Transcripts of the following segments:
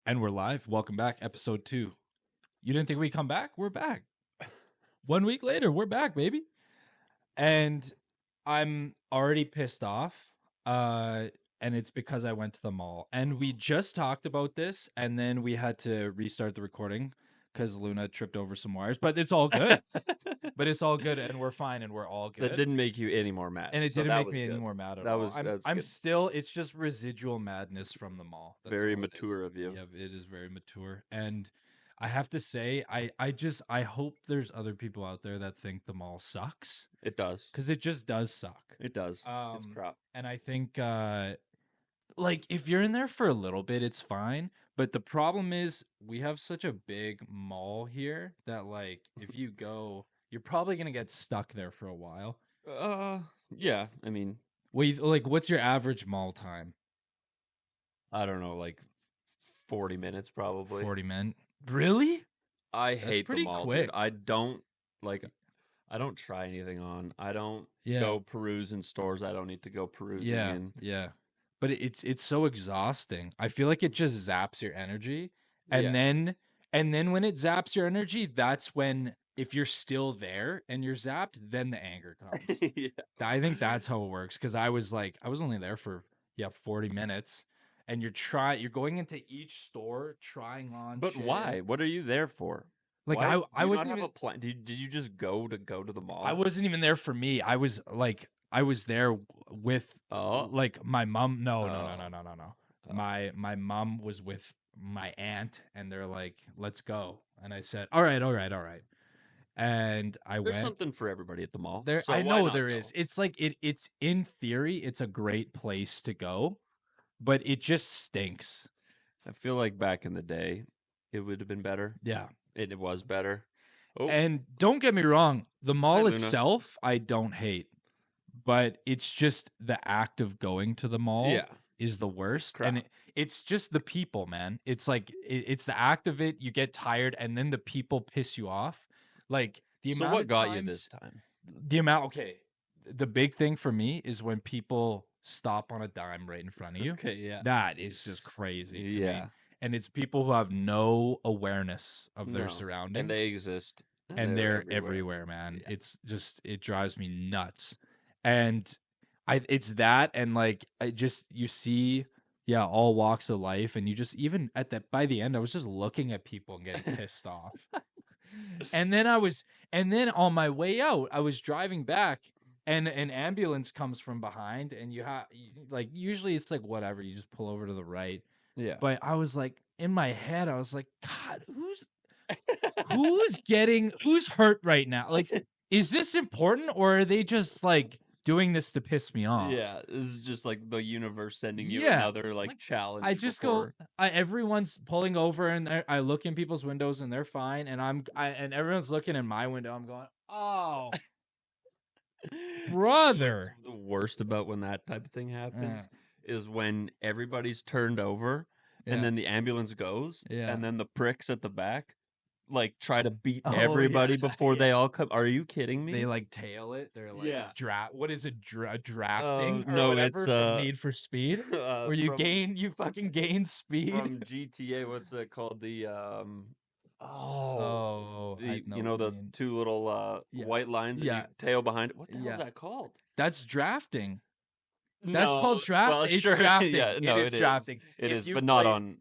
And we're live. Welcome back, episode 2. You didn't think we'd come back? We're back. 1 week later, we're back, baby. And I'm already pissed off. And it's because I went to the mall. And we just talked about this, and then we had to restart the recording because Luna tripped over some wires. But it's all good. And we're fine, and we're all good. That didn't make you any more mad. And it so didn't that make was me good. any more mad at That all. was- that's I'm good. still, it's just residual madness from the mall. That's Very all it is. mature of you. Yeah, it is very mature. And I have to say, I hope there's other people out there that think the mall sucks, It does. because it just does suck. It does. It's crap. And I think, like, if you're in there for a little bit, it's fine. But the problem is, we have such a big mall here that, like, if you go, you're probably gonna get stuck there for a while. Yeah. I mean, What's your average mall time? I don't know, like 40 minutes probably. 40 minutes. Really? I hate the pretty mall, quick. dude. I don't try anything on. I don't go peruse in stores I don't need to go perusing in. Yeah. But it's so exhausting. I feel like it just zaps your energy. And then when it zaps your energy, that's when, if you're still there and you're zapped, then the anger comes. Yeah. I think that's how it works. Because I was only there for 40 minutes. And you're going into each store trying on. But shit. why? What are you there for? Like, Why? I Do you wasn't not have even a plan. Did you just go to the mall? I wasn't even there for me. I was there with like my mom. No. My mom was with my aunt, and they're like, "Let's go." And I said, "All right." And I There's went. something for everybody at the mall. There, so I why know not there go? is. It's like it's in theory, it's a great place to go, but it just stinks. I feel like back in the day, it would have been better. Yeah. It was better. Oh, And don't get me wrong, the mall Luna. itself, I don't hate, but it's just the act of going to the mall yeah. is the worst. Crap. And it's just the people, man. It's like, it's the act of it. You get tired, and then the people piss you off. Like, the So amount what of got you times- this time? okay. The big thing for me is when people stop on a dime right in front of you. Okay, yeah. That is just crazy to me. Yeah. And it's people who have no awareness of their No. surroundings. And they exist. And they're everywhere, man. Yeah. It's just, it drives me nuts. And it's that, and like, you see, all walks of life, and you just, even by the end, I was just looking at people and getting pissed off. And then on my way out, I was driving back, and an ambulance comes from behind, and like, usually it's like, whatever, you just pull over to the right. Yeah. But I was like, in my head, I was like, God, who's hurt right now? Like, is this important, or are they just like doing this to piss me off? Yeah, this is just like the universe sending you Yeah, another like challenge. I just before. everyone's pulling over, and I look in people's windows, and they're fine, and and everyone's looking in my window. I'm going, oh, brother. What's the worst about when that type of thing happens is when everybody's turned over, and then the ambulance goes, and then the pricks at the back like try to beat everybody before they all come. Are you kidding me? They like tail it. They're like, what is it? Drafting? Or no, whatever, it's from Need for Speed, where you fucking gain speed from GTA. What's it called? The the two little white lines that you tail behind. What the hell is that called? That's drafting. No, That's called drafting. Well, it's sure. drafting. Yeah, no, it is drafting. It If is, you but not play- on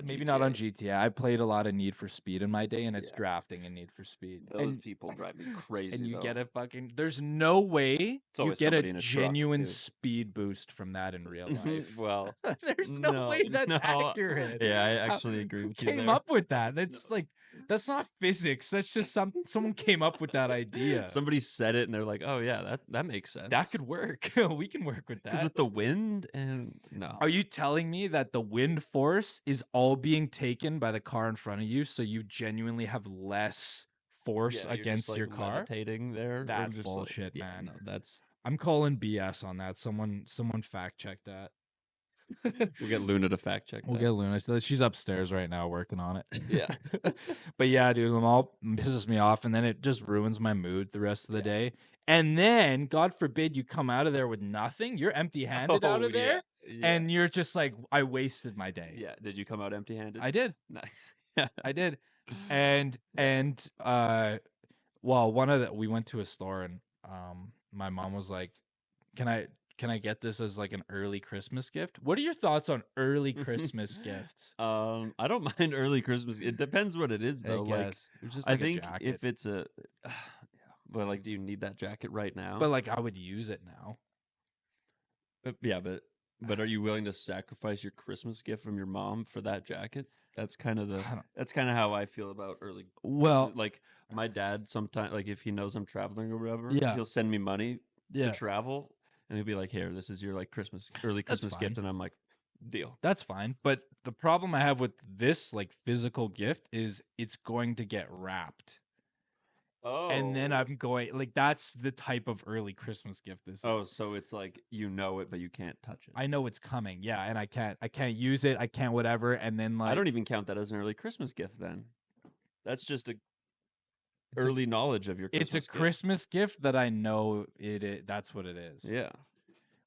maybe GTA. not on GTA. I played a lot of Need for Speed in my day, and it's drafting in Need for Speed. Those people drive me crazy. And you though. get a fucking. There's no way you always get somebody a in a truck, genuine too. speed boost from that in real life. Well, there's no way that's accurate. Yeah, I actually agree with you Came there. up with that. That's like, that's not physics. That's just someone came up with that idea. Somebody said it, and they're like, "Oh yeah, that makes sense. That could work. We can work with that." Because with the wind and no. Are you telling me that the wind force is all being taken by the car in front of you, so you genuinely have less force against just, your like, car? levitating there. That's just bullshit, like, man. No, that's. I'm calling BS on that. Someone fact check that. We'll get Luna to fact check. We'll get Luna. She's upstairs right now working on it. Yeah. But yeah, dude, them all pisses me off, and then it just ruins my mood the rest of the day. And then, God forbid, you come out of there with nothing. You're empty-handed out of there. and you're just like, I wasted my day. Yeah. Did you come out empty-handed? I did. Nice. I did. And well, we went to a store and my mom was like, can I get this as like an early Christmas gift? What are your thoughts on early Christmas gifts? I don't mind early Christmas. It depends what it is, though. I Like, guess it was just I like a think jacket. if it's a, but like, do you need that jacket right now? But like, I would use it now. Yeah, but are you willing to sacrifice your Christmas gift from your mom for that jacket? That's kind of how I feel about early. Well, Christmas. Like my dad, sometimes, like if he knows I'm traveling or whatever, Yeah. he'll send me money Yeah. to travel, and he'll be like, "Here, this is your like early Christmas gift," and I'm like, "Deal." That's fine. But the problem I have with this like physical gift is it's going to get wrapped. Oh. And then I'm going like, that's the type of early Christmas gift this Oh, is. so it's like you know it, but you can't touch it. I know it's coming, yeah, and I can't use it. I can't whatever, and then like I don't even count that as an early Christmas gift. Then that's just early knowledge of your Christmas it's a Christmas gift that I know it. That's what it is. Yeah,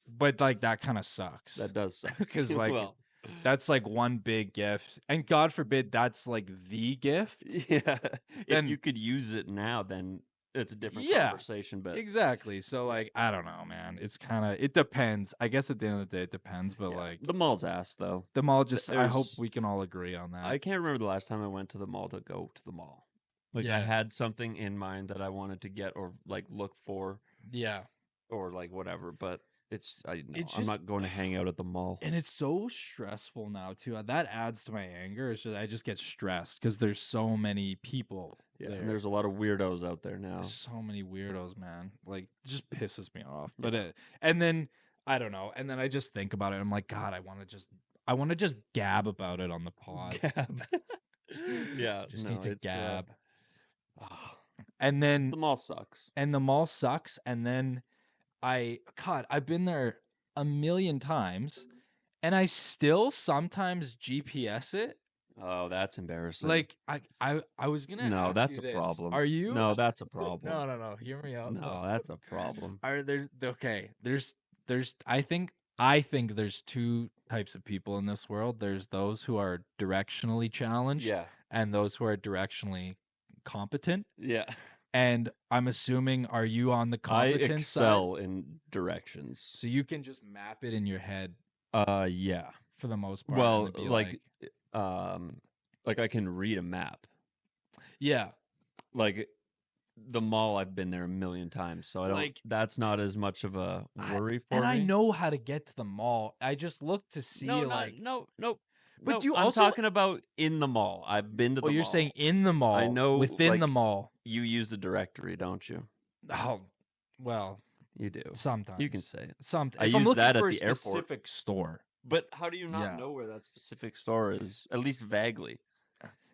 but like that kind of sucks. that does suck. Because like well, that's like one big gift, and God forbid that's like the gift. yeah. Then if you could use it now, then it's a different Yeah, conversation. But Exactly. So like I don't know, man. It's kind of it depends. I guess at the end of the day, it depends. But yeah, like the mall's ass though. the mall, just I hope There's- we can all agree on that. I can't remember the last time I went to the mall to go to the mall. Like I Yeah. had something in mind that I wanted to get or like look for Yeah, or like whatever, but I'm just- not going to hang out at the mall. and it's so stressful now too. That adds to my anger. It's just I just get stressed because there's so many people. Yeah, there. and there's a lot of weirdos out there now. So many weirdos, man. Like, it just pisses me off. But and then I don't know. And then I just think about it. I'm like, God, I want to just gab about it on the pod. Gab. Yeah, Just no, need to it's, gab. ah, And then the mall sucks. the mall sucks. And then I've been there a million times, and I still sometimes GPS it. Oh, that's embarrassing. Like I was gonna. No, ask that's you a this. problem. Are you? No, that's a problem. No. Hear me out. No, that's a problem. Are there okay? There's I think there's two types of people in this world. There's those who are directionally challenged, Yeah, and those who are directionally competent. yeah. And I'm assuming, are you on the I competent excel side? in directions. So you can just map it in your head Yeah. for the most part. Well, and it'd be like I can read a map. yeah, Like the mall, I've been there a million times, so I don't. Like- That's not as much of a worry for and me. I know how to get to the mall. I just look to see No, like. no. But no, you I'm also- talking about in the mall. I've been to the Oh, you're mall. saying in the mall? I know, within the like- mall. You use the directory, don't you? Oh, well, You do. sometimes You can say it. Sometimes I if I'm use looking that at for a the airport. specific store. But how do you not Yeah. know where that specific store is? At least vaguely.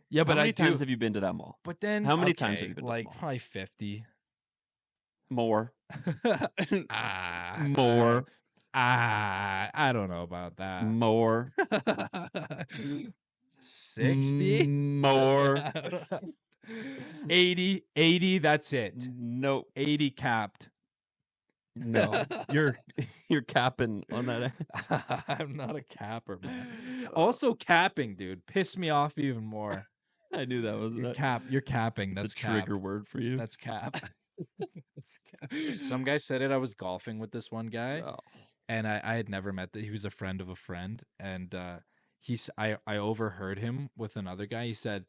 Yeah, but how many I times do. have you been to that mall? But then, How many times have you been to the like mall? probably 50. More. More. I don't know about that. More. 60. More. 80. That's it. Nope. 80 capped. No. You're capping on that ass. I'm not a capper, man. Also, capping, dude, piss me off even more. I knew that was You're capping. That's That's a trigger word for you. That's cap. That's cap. Some guy said it. I was golfing with this one guy, Oh. and I had never met that. He was a friend of a friend, and I overheard him with another guy. He said,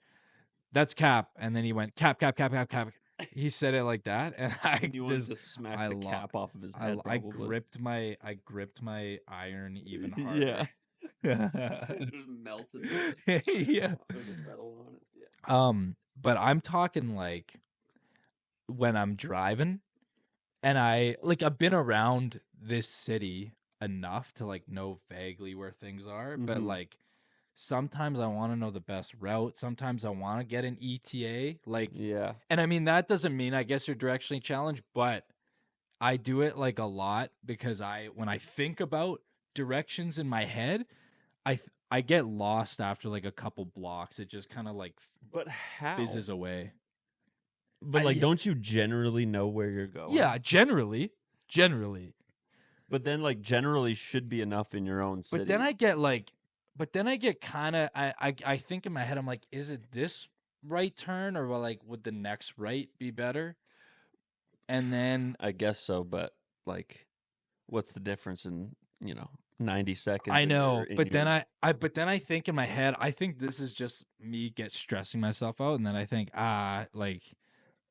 "That's cap," and then he went cap, cap, cap, cap, cap. He said it like that, and You wanted to smack the cap off of his head. I probably. gripped my iron even harder. Yeah. It just melted. Yeah. There's a metal on it. Yeah. But I'm talking like when I'm driving, and I've been around this city enough to like know vaguely where things are, but Mhm. like sometimes I want to know the best route. Sometimes I want to get an ETA. Yeah. And I mean, that doesn't mean I guess you're directionally challenged, but I do it like a lot because when I think about directions in my head, I get lost after like a couple blocks. It just kind of like But how? fizzes away. But I- like, don't you generally know where you're going? Yeah, generally. But then like generally should be enough in your own city. But then I get kind of I think in my head I'm like, is it this right turn or like would the next right be better? And then I guess so, but like what's the difference in, 90 seconds I in your know, but then I think in my head, I think this is just me get stressing myself out, and then I think like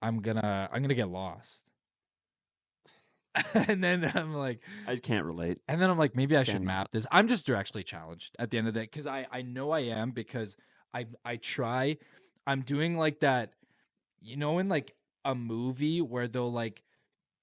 I'm gonna get lost, and then I'm like, I can't relate. and then I'm like, maybe I should Cannot. map this. I'm just directionally challenged at the end of the day because I know I am because I try. I'm doing like that, in like a movie where they'll like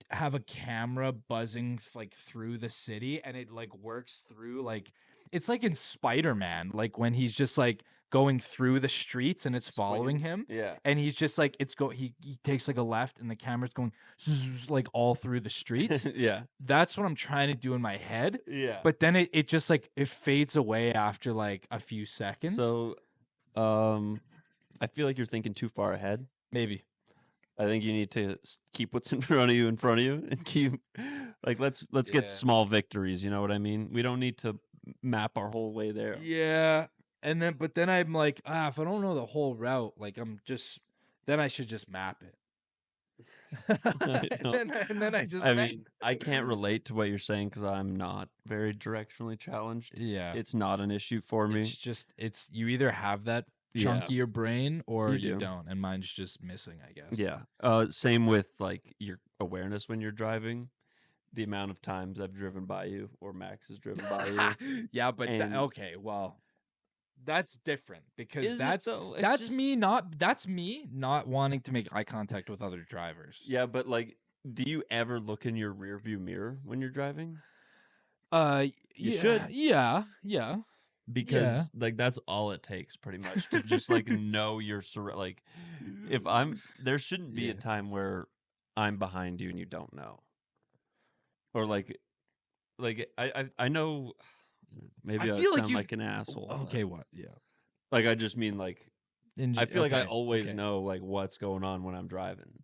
have a camera buzzing like through the city and it like works through like it's like in Spider-Man, like when he's just like going through the streets and it's following Swinging. him Yeah. and he's just like he takes like a left and the camera's going like all through the streets. Yeah. That's what I'm trying to do in my head. Yeah. But then it just like it fades away after like a few seconds. So I feel like you're thinking too far ahead. Maybe. I think you need to keep what's in front of you and keep like let's get small victories, you know what I mean? We don't need to map our whole way there. Yeah. And then I'm like, if I don't know the whole route, like then I should just map it. and then I just I mean, I can't relate to what you're saying because I'm not very directionally challenged. Yeah. It's not an issue for me. It's just you either have that chunkier brain or you don't, and mine's just missing, I guess. Yeah. Same with like your awareness when you're driving. The amount of times I've driven by you or Max has driven by you. Yeah, but okay, well, that's different because that's me not wanting to make eye contact with other drivers. Yeah, but like, do you ever look in your rearview mirror when you're driving? You should. Yeah. Because like that's all it takes pretty much to just like know your like if there shouldn't be a time where I'm behind you and you don't know. Or like I know maybe I sound like an asshole. Okay, what? Yeah. Like I just mean like I feel like I always know like what's going on when I'm driving.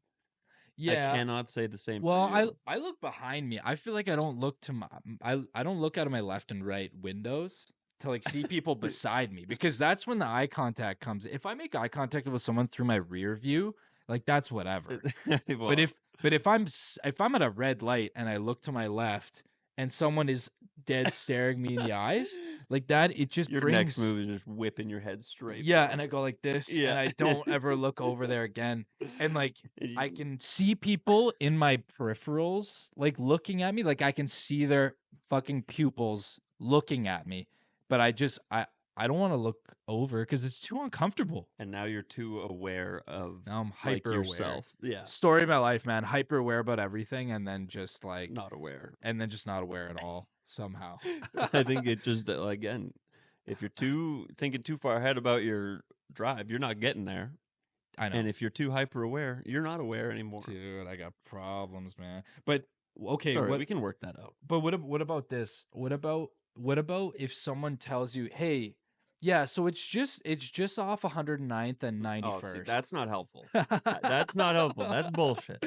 Yeah. I cannot say the same. Well, I look behind me. I feel like I don't look to I don't look out of my left and right windows to like see people beside me because that's when the eye contact comes. If I make eye contact with someone through my rear view, like that's whatever. Well, but if I'm at a red light and I look to my left and someone is dead staring me in the eyes, like that, it just your brings next move is just whipping your head straight. Yeah, and I go like this, Yeah. and I don't ever look over there again. And like I can see people in my peripherals like looking at me, like I can see their fucking pupils looking at me, but I don't want to look over because it's too uncomfortable. And now you're too aware of Now I'm hyper like yourself. Yeah. Story of my life, man. Hyper aware about everything, and then just like not aware, not aware at all somehow. I think it just again, if you're thinking too far ahead about your drive, you're not getting there. I know. And if you're too hyper aware, you're not aware anymore. Dude, I got problems, man. But okay, we can work that out. But what about this? What about if someone tells you, "Hey, yeah, so it's just off 109th and 91st." Oh, see, that's not helpful. That's not helpful. That's bullshit.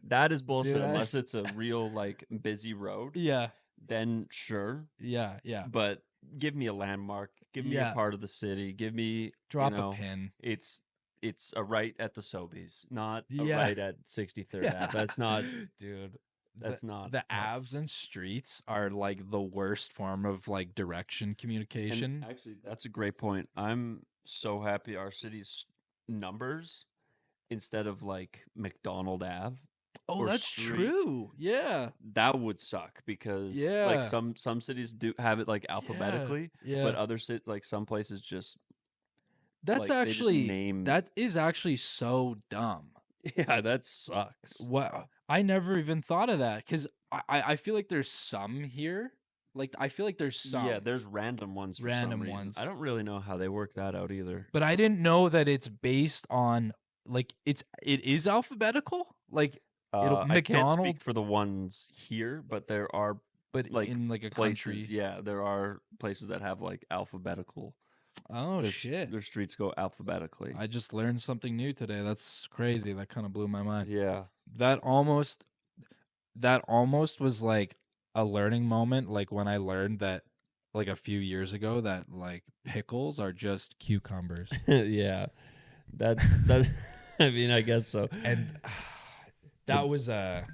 That is bullshit. Dude, unless it's a real like busy road. Yeah. Then sure. Yeah. But give me a landmark. Give me a part of the city. Give me a pin. It's a right at the Sobeys, not a right at 63rd Ave. That's not, dude. That's not the Avs and streets are like the worst form of like direction communication. And actually, that's a great point. I'm so happy our city's numbers instead of like McDonald Ave. Oh, that's true. Yeah, that would suck because like some cities do have it like alphabetically, but other cities like some places just that's like, that is actually so dumb. Yeah, that sucks. Wow. I never even thought of that because I feel like there's some here. Like I feel like there's some. Yeah, there's random ones for some reason. I don't really know how they work that out either. But I didn't know that it's based on like it is alphabetical. Like I can't speak for the ones here, but there are like in like a places, country. Yeah, there are places that have like alphabetical. Oh shit! Their streets go alphabetically. I just learned something new today. That's crazy. That kind of blew my mind. Yeah. That almost was like a learning moment, like when I learned that, like a few years ago, that like pickles are just cucumbers. Yeah, that's I mean, I guess so. And that was a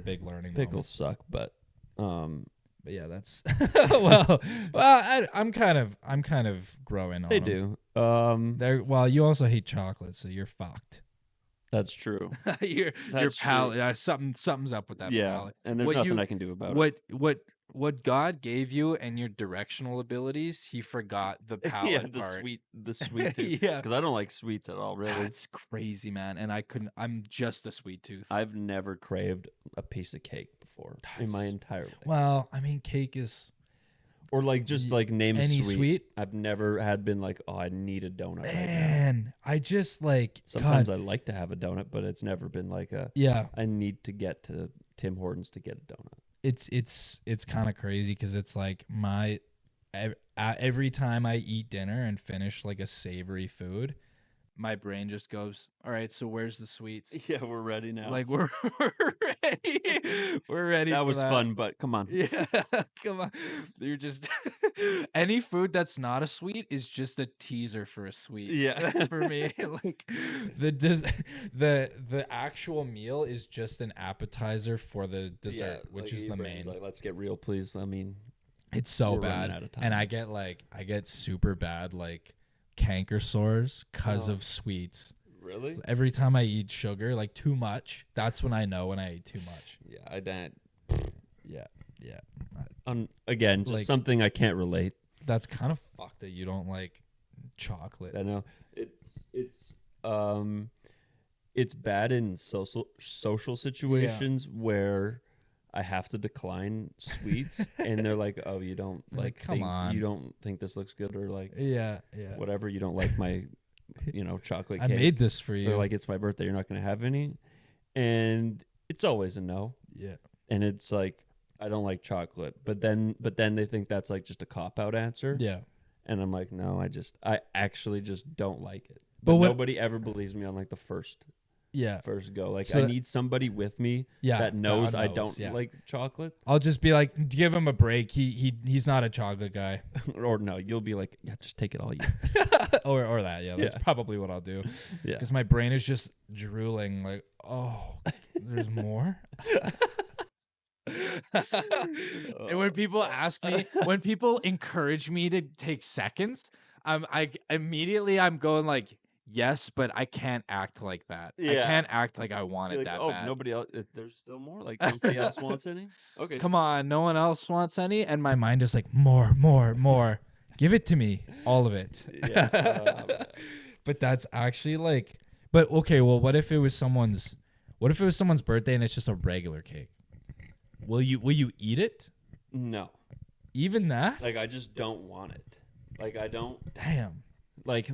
big learning Pickles suck, but yeah, that's well, I'm kind of growing on they them. do. They're, well, you also hate chocolate, so you're fucked. That's true. your That's palate, true. something's up with that Yeah, palate. and there's What nothing you I can do about it. what God gave you and your directional abilities, he forgot the palate Yeah, part. the sweet tooth. Yeah, Because I don't like sweets at all, really. that's crazy, man. And I'm just a sweet tooth. I've never craved a piece of cake before in my entire life. Well, I mean, cake is, Or like just like name a any sweet. I've never had been like, oh, I need a donut right now. Man, I just like, Sometimes God, I like to have a donut, but it's never been like yeah. I need to get to Tim Hortons to get a donut. It's kind of crazy because it's like every time I eat dinner and finish like a savory food, my brain just goes, all right, so where's the sweets? Yeah, we're ready now. Like we're ready. We're ready. That for was fun, but come on. Yeah, come on. You're just any food that's not a sweet is just a teaser for a sweet. Yeah. For me, like the actual meal is just an appetizer for the dessert, which is the main. Like, let's get real, please. I mean, it's so we're running bad, out of time. and I get super bad like canker sores because of sweets. Really? Every time I eat sugar, like too much, that's when I know when I eat too much. Yeah, I don't. Yeah. Again, just Like- something I can't relate. That's kind of fucked that you don't like chocolate. I know it's bad in social situations where I have to decline sweets, and they're like, "Oh, you don't They're like? like, come on. You don't think this looks good, or like, Yeah. whatever. You don't like my, chocolate I cake. made this for you. They're like, it's my birthday. You're not going to have any, and it's always a no. Yeah. And it's like, I don't like chocolate, but then they think that's like just a cop out answer. Yeah. And I'm like, no, I actually just don't like it. But But what- nobody ever believes me on like the first Yeah. go. Like, So I need somebody with me Yeah. that knows I knows, don't yeah. like chocolate. I'll just be like, give him a break. He's not a chocolate guy. Or no, you'll be like, yeah, just take it all you. or that. Yeah. That's Yeah. probably what I'll do. Yeah. Because my brain is just drooling. Like, oh, there's more. And when people ask me, when people encourage me to take seconds, I'm going like, yes, but I can't act like that. I Yeah. can't act like I want You're it like, that oh, bad. nobody else. There's still more. Like, nobody else wants any. Okay. Come on, no one else wants any, and my mind is like, more. Give it to me, all of it. Yeah. But that's actually like, but okay, well, what if it was someone's birthday and it's just a regular cake? Will you eat it? No. Even that? Like, I just don't want it. Like, I don't Damn. like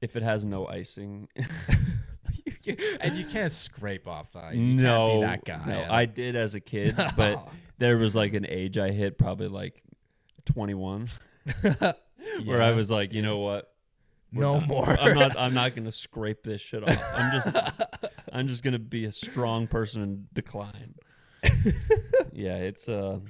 if it has no icing. And you can't scrape off that. You No, can't be that guy. no, I did as a kid, but there was like an age I hit, probably like 21, where I was like, you know what? No more. I'm not gonna scrape this shit off. I'm just gonna be a strong person and decline. Yeah, it's a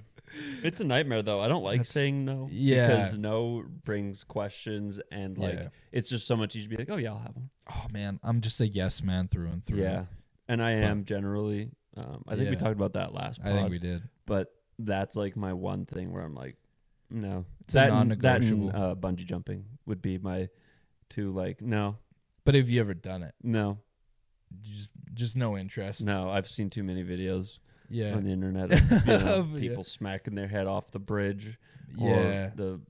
nightmare though. I don't like saying no. Yeah. Because no brings questions, and like Yeah. it's just so much easier to be like, oh yeah, I'll have them. Oh man, I'm just a yes man through and through. Yeah, and I am generally. I think we Yeah. talked about that last pod. I think we did. But that's like my one thing where I'm like, no. It's a non-negotiable. That and bungee jumping would be my two. Like, no, But have you ever done it? no, Just no interest. no. I've seen too many videos Yeah. on the internet of Yeah. people smacking their head off the bridge. Yeah. Or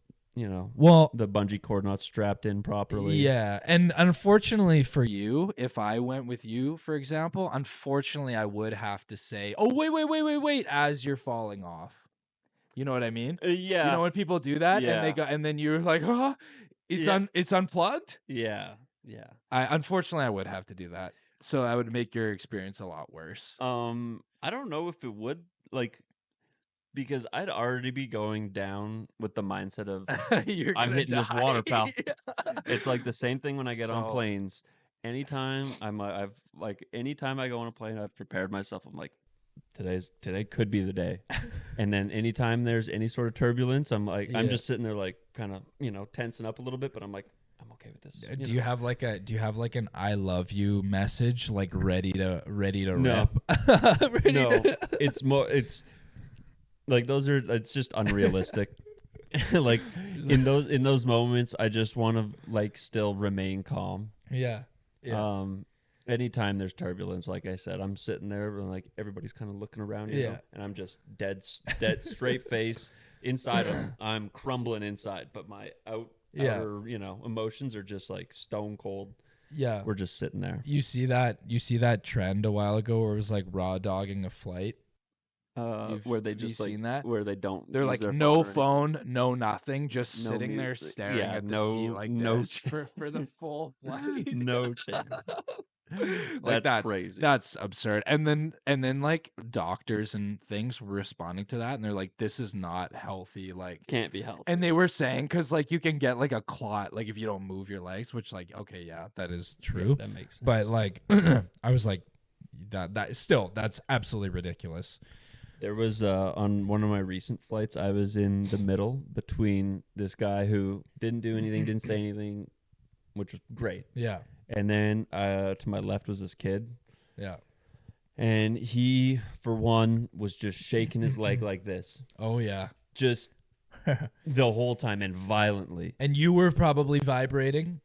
Well, the bungee cord not strapped in properly. yeah. And unfortunately for you, if I went with you, for example, unfortunately I would have to say, oh, wait, as you're falling off. You know what I mean? Yeah. You know when people do that Yeah. and then you're like, oh, it's unplugged? Yeah. Yeah. Unfortunately I would have to do that. So that would make your experience a lot worse. I don't know if it would, like, because I'd already be going down with the mindset of You're I'm gonna hitting this die. water, pal. It's like the same thing when I get on So- planes. Anytime anytime I go on a plane, I've prepared myself. I'm like, today could be the day. And then anytime there's any sort of turbulence, I'm like, I'm just sitting there like kind of, tensing up a little bit, but I'm like, I'm okay with this. Do you have like an I love you message like ready to No. rip? No, it's like it's just unrealistic. Like in those moments, I just want to like still remain calm. Yeah. Anytime there's turbulence, like I said, I'm sitting there and like everybody's kind of looking around, know, and I'm just dead straight face. Inside I'm crumbling inside, but my outer, emotions are just like stone cold. Yeah. We're just sitting there. You see that trend a while ago where it was like raw dogging a flight? Where they just like, seen that? where they don't, they're like no phone, no nothing, just sitting there staring at the seat like this for the full flight. No chance. Like that's crazy. That's absurd. And then like doctors and things were responding to that, and they're like, this is not healthy. Like, can't be healthy. And they were saying because like you can get like a clot like if you don't move your legs, which like okay, yeah, that is true. Yeah, that makes sense. But like I was like that's absolutely ridiculous. There was on one of my recent flights, I was in the middle between this guy who didn't do anything, didn't say anything, which was great. Yeah. And then to my left was this kid. Yeah. And he, for one, was just shaking his leg like this. Oh, yeah. Just the whole time and violently. And you were probably vibrating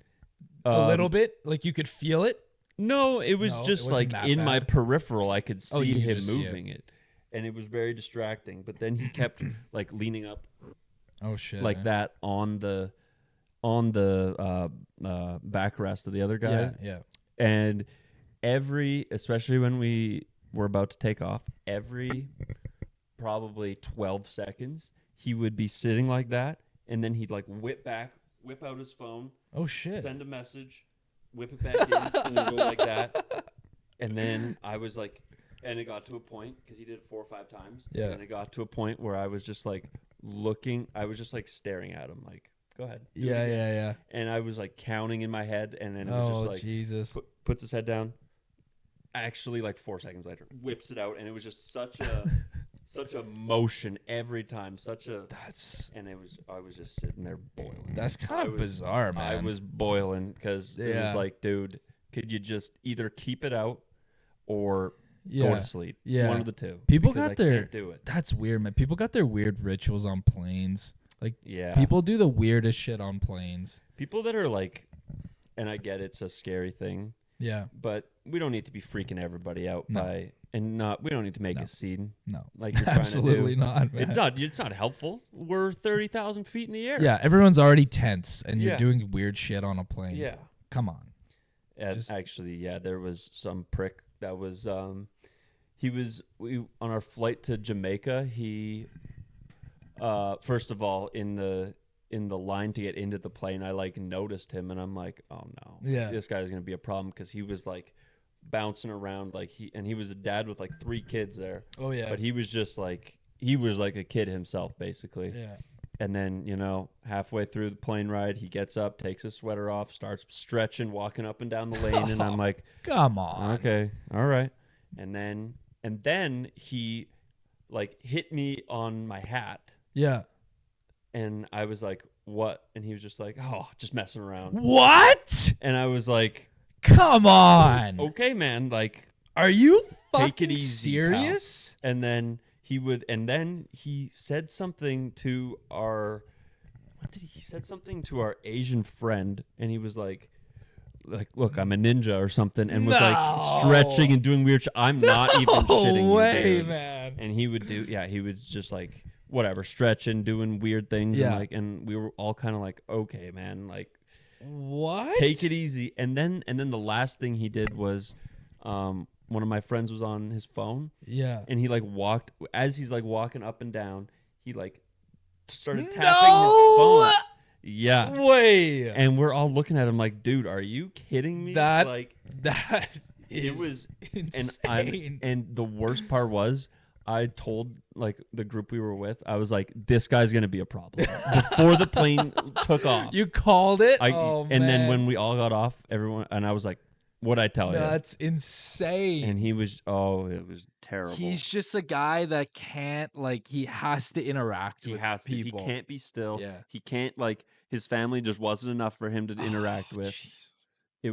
a little bit? Like you could feel it? No, it was just like in my peripheral. I could see him moving it. And it was very distracting. But then he kept like leaning up. Oh, shit. Like that on the backrest of the other guy. Yeah. And especially when we were about to take off, every probably 12 seconds, he would be sitting like that, and then he'd like whip out his phone. Oh, shit. Send a message, whip it back in, and then go like that. And then I was like, and it got to a point, because he did it 4 or 5 times. Yeah. And it got to a point where I was just like I was just like staring at him like, go ahead. Yeah. And I was like counting in my head, and then it was just like, Jesus. Puts his head down. Actually, like 4 seconds later, whips it out, and it was just such a motion every time. I was just sitting there boiling. That's kind of bizarre, man. I was boiling because it was like, dude, could you just either keep it out or go to sleep? Yeah, one of the two. People got can't do it. That's weird, man. People got their weird rituals on planes. Like, yeah, people do the weirdest shit on planes. People that are like, and I get it's a scary thing. Yeah, but we don't need to be freaking everybody out we don't need to make a scene. No, like you're absolutely trying to do. not. Man. It's not helpful. We're 30,000 feet in the air. Yeah, everyone's already tense, and you're doing weird shit on a plane. Yeah, come on. Actually, there was some prick that was. On our flight to Jamaica. He, first of all, in the line to get into the plane, I like noticed him, and I'm like, oh no, this guy's gonna be a problem, because he was like bouncing around like he was a dad with like 3 kids there. Oh yeah, but he was just like a kid himself basically. Yeah. And then halfway through the plane ride, he gets up, takes his sweater off, starts stretching, walking up and down the lane, and I'm like, come on, okay, all right. And then he like hit me on my hat. Yeah. And I was like, what? And he was just like, oh, just messing around. What? And I was like, come on. Okay, man. Like, are you fucking take it easy, serious? Pal. And then he said something to he said something to our Asian friend, and he was like, look, I'm a ninja or something, and was like stretching and doing weird shit. I'm not even shitting you, dude. Man. And he would he was just like, whatever, stretching, doing weird things. Yeah. And we were all kind of like, okay, man, like, what? take it easy. And then the last thing he did was, one of my friends was on his phone. Yeah. And he like as he's like walking up and down, he like started tapping his phone. Yeah. Way. And we're all looking at him like, dude, are you kidding me? That it was insane. And the worst part was, I told like the group we were with, I was like, this guy's gonna be a problem before the plane took off. You called it? And then when we all got off, everyone, and I was like, What'd I tell you? That's insane. And he was, it was terrible. He's just a guy that can't, like, he has to interact with people. He can't be still. Yeah. He can't, like, his family just wasn't enough for him to interact with. Jeez. It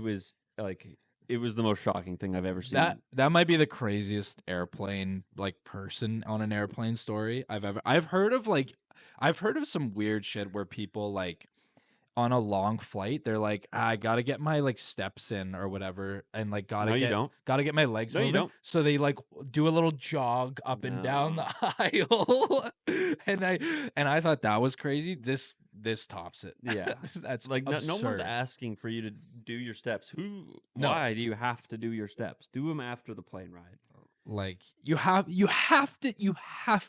was the most shocking thing I've ever seen. That might be the craziest airplane, like, person on an airplane story I've heard of. Like, I've heard of some weird shit where people, like, on a long flight, they're like, I gotta get my, like, steps in or whatever, and, like, No, you don't. gotta get my legs No, you moving. don't. So they, like, do a little jog up and down the aisle. and I thought that was crazy. This tops it. Yeah. That's Like, no one's absurd. asking for you to do your steps. No. Why do you have to do your steps? Do them after the plane ride. Like, you have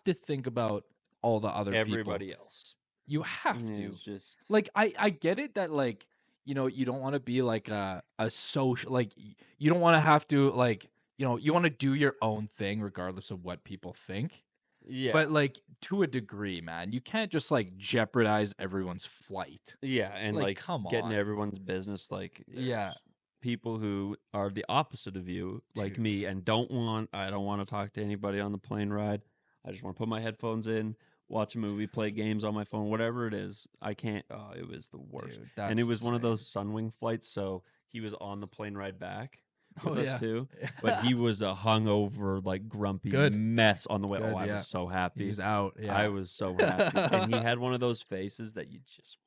to think about all the other Everybody people. else. You have to. It's just Like, I get it that, like, you know, you don't want to be like a social, like, you don't want to have to, like, you know, you want to do your own thing regardless of what people think. yeah. But, like, to a degree, man, you can't just, like, jeopardize everyone's flight. Yeah, and Like, like come getting on. everyone's business. Like, Yeah. there's people who are the opposite of you, like Dude. me, and I don't want to talk to anybody on the plane ride. I just want to put my headphones in, watch a movie, play games on my phone, whatever it is. I can't. Oh, it was the worst. Dude, And it that's was one of insane. those Sunwing flights, so he was on the plane ride back with Oh, us yeah. too. But he was a hungover, like grumpy Good. mess on the way. Good, I yeah. was so He happy. was out. Yeah. I was so happy, and he had one of those faces that you just.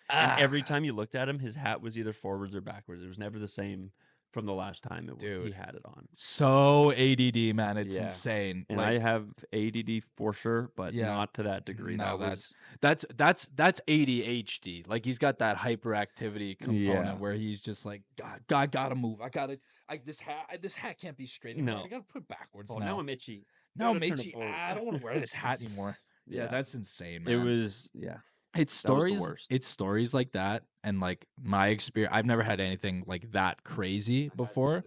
And every time you looked at him, his hat was either forwards or backwards. It was never the same from the last time he Dude. had it on. So ADD, man, it's Yeah. insane. And like, I have ADD for sure, but Yeah. not to that degree. No, That that's ADHD. Like, he's got that hyperactivity component Yeah. where he's just like, God, gotta move. This hat can't be straight anymore. No. I gotta put it backwards oh, now. now I'm itchy. Now Gotta I'm turn it itchy. forward. I don't want to wear this hat anymore. Yeah, Yeah. that's insane, It man. was It's that was the stories. worst. It's stories like that, and, like, my experience. I've never had anything like that crazy before.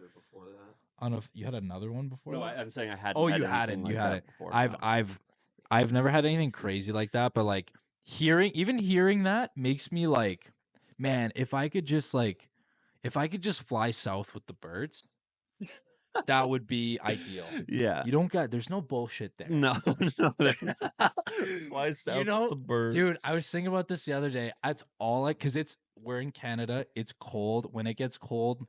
You had another one before? No, that? I'm saying I hadn't. Oh, had you anything hadn't. like You that hadn't. Before, no. I've never had anything crazy like that, but, like, hearing that makes me like, man, if I could just fly south with the birds, that would be ideal. Yeah. There's no bullshit there. No, no. Fly south with know, the birds. Dude, I was thinking about this the other day. That's all because we're in Canada. It's cold. When it gets cold,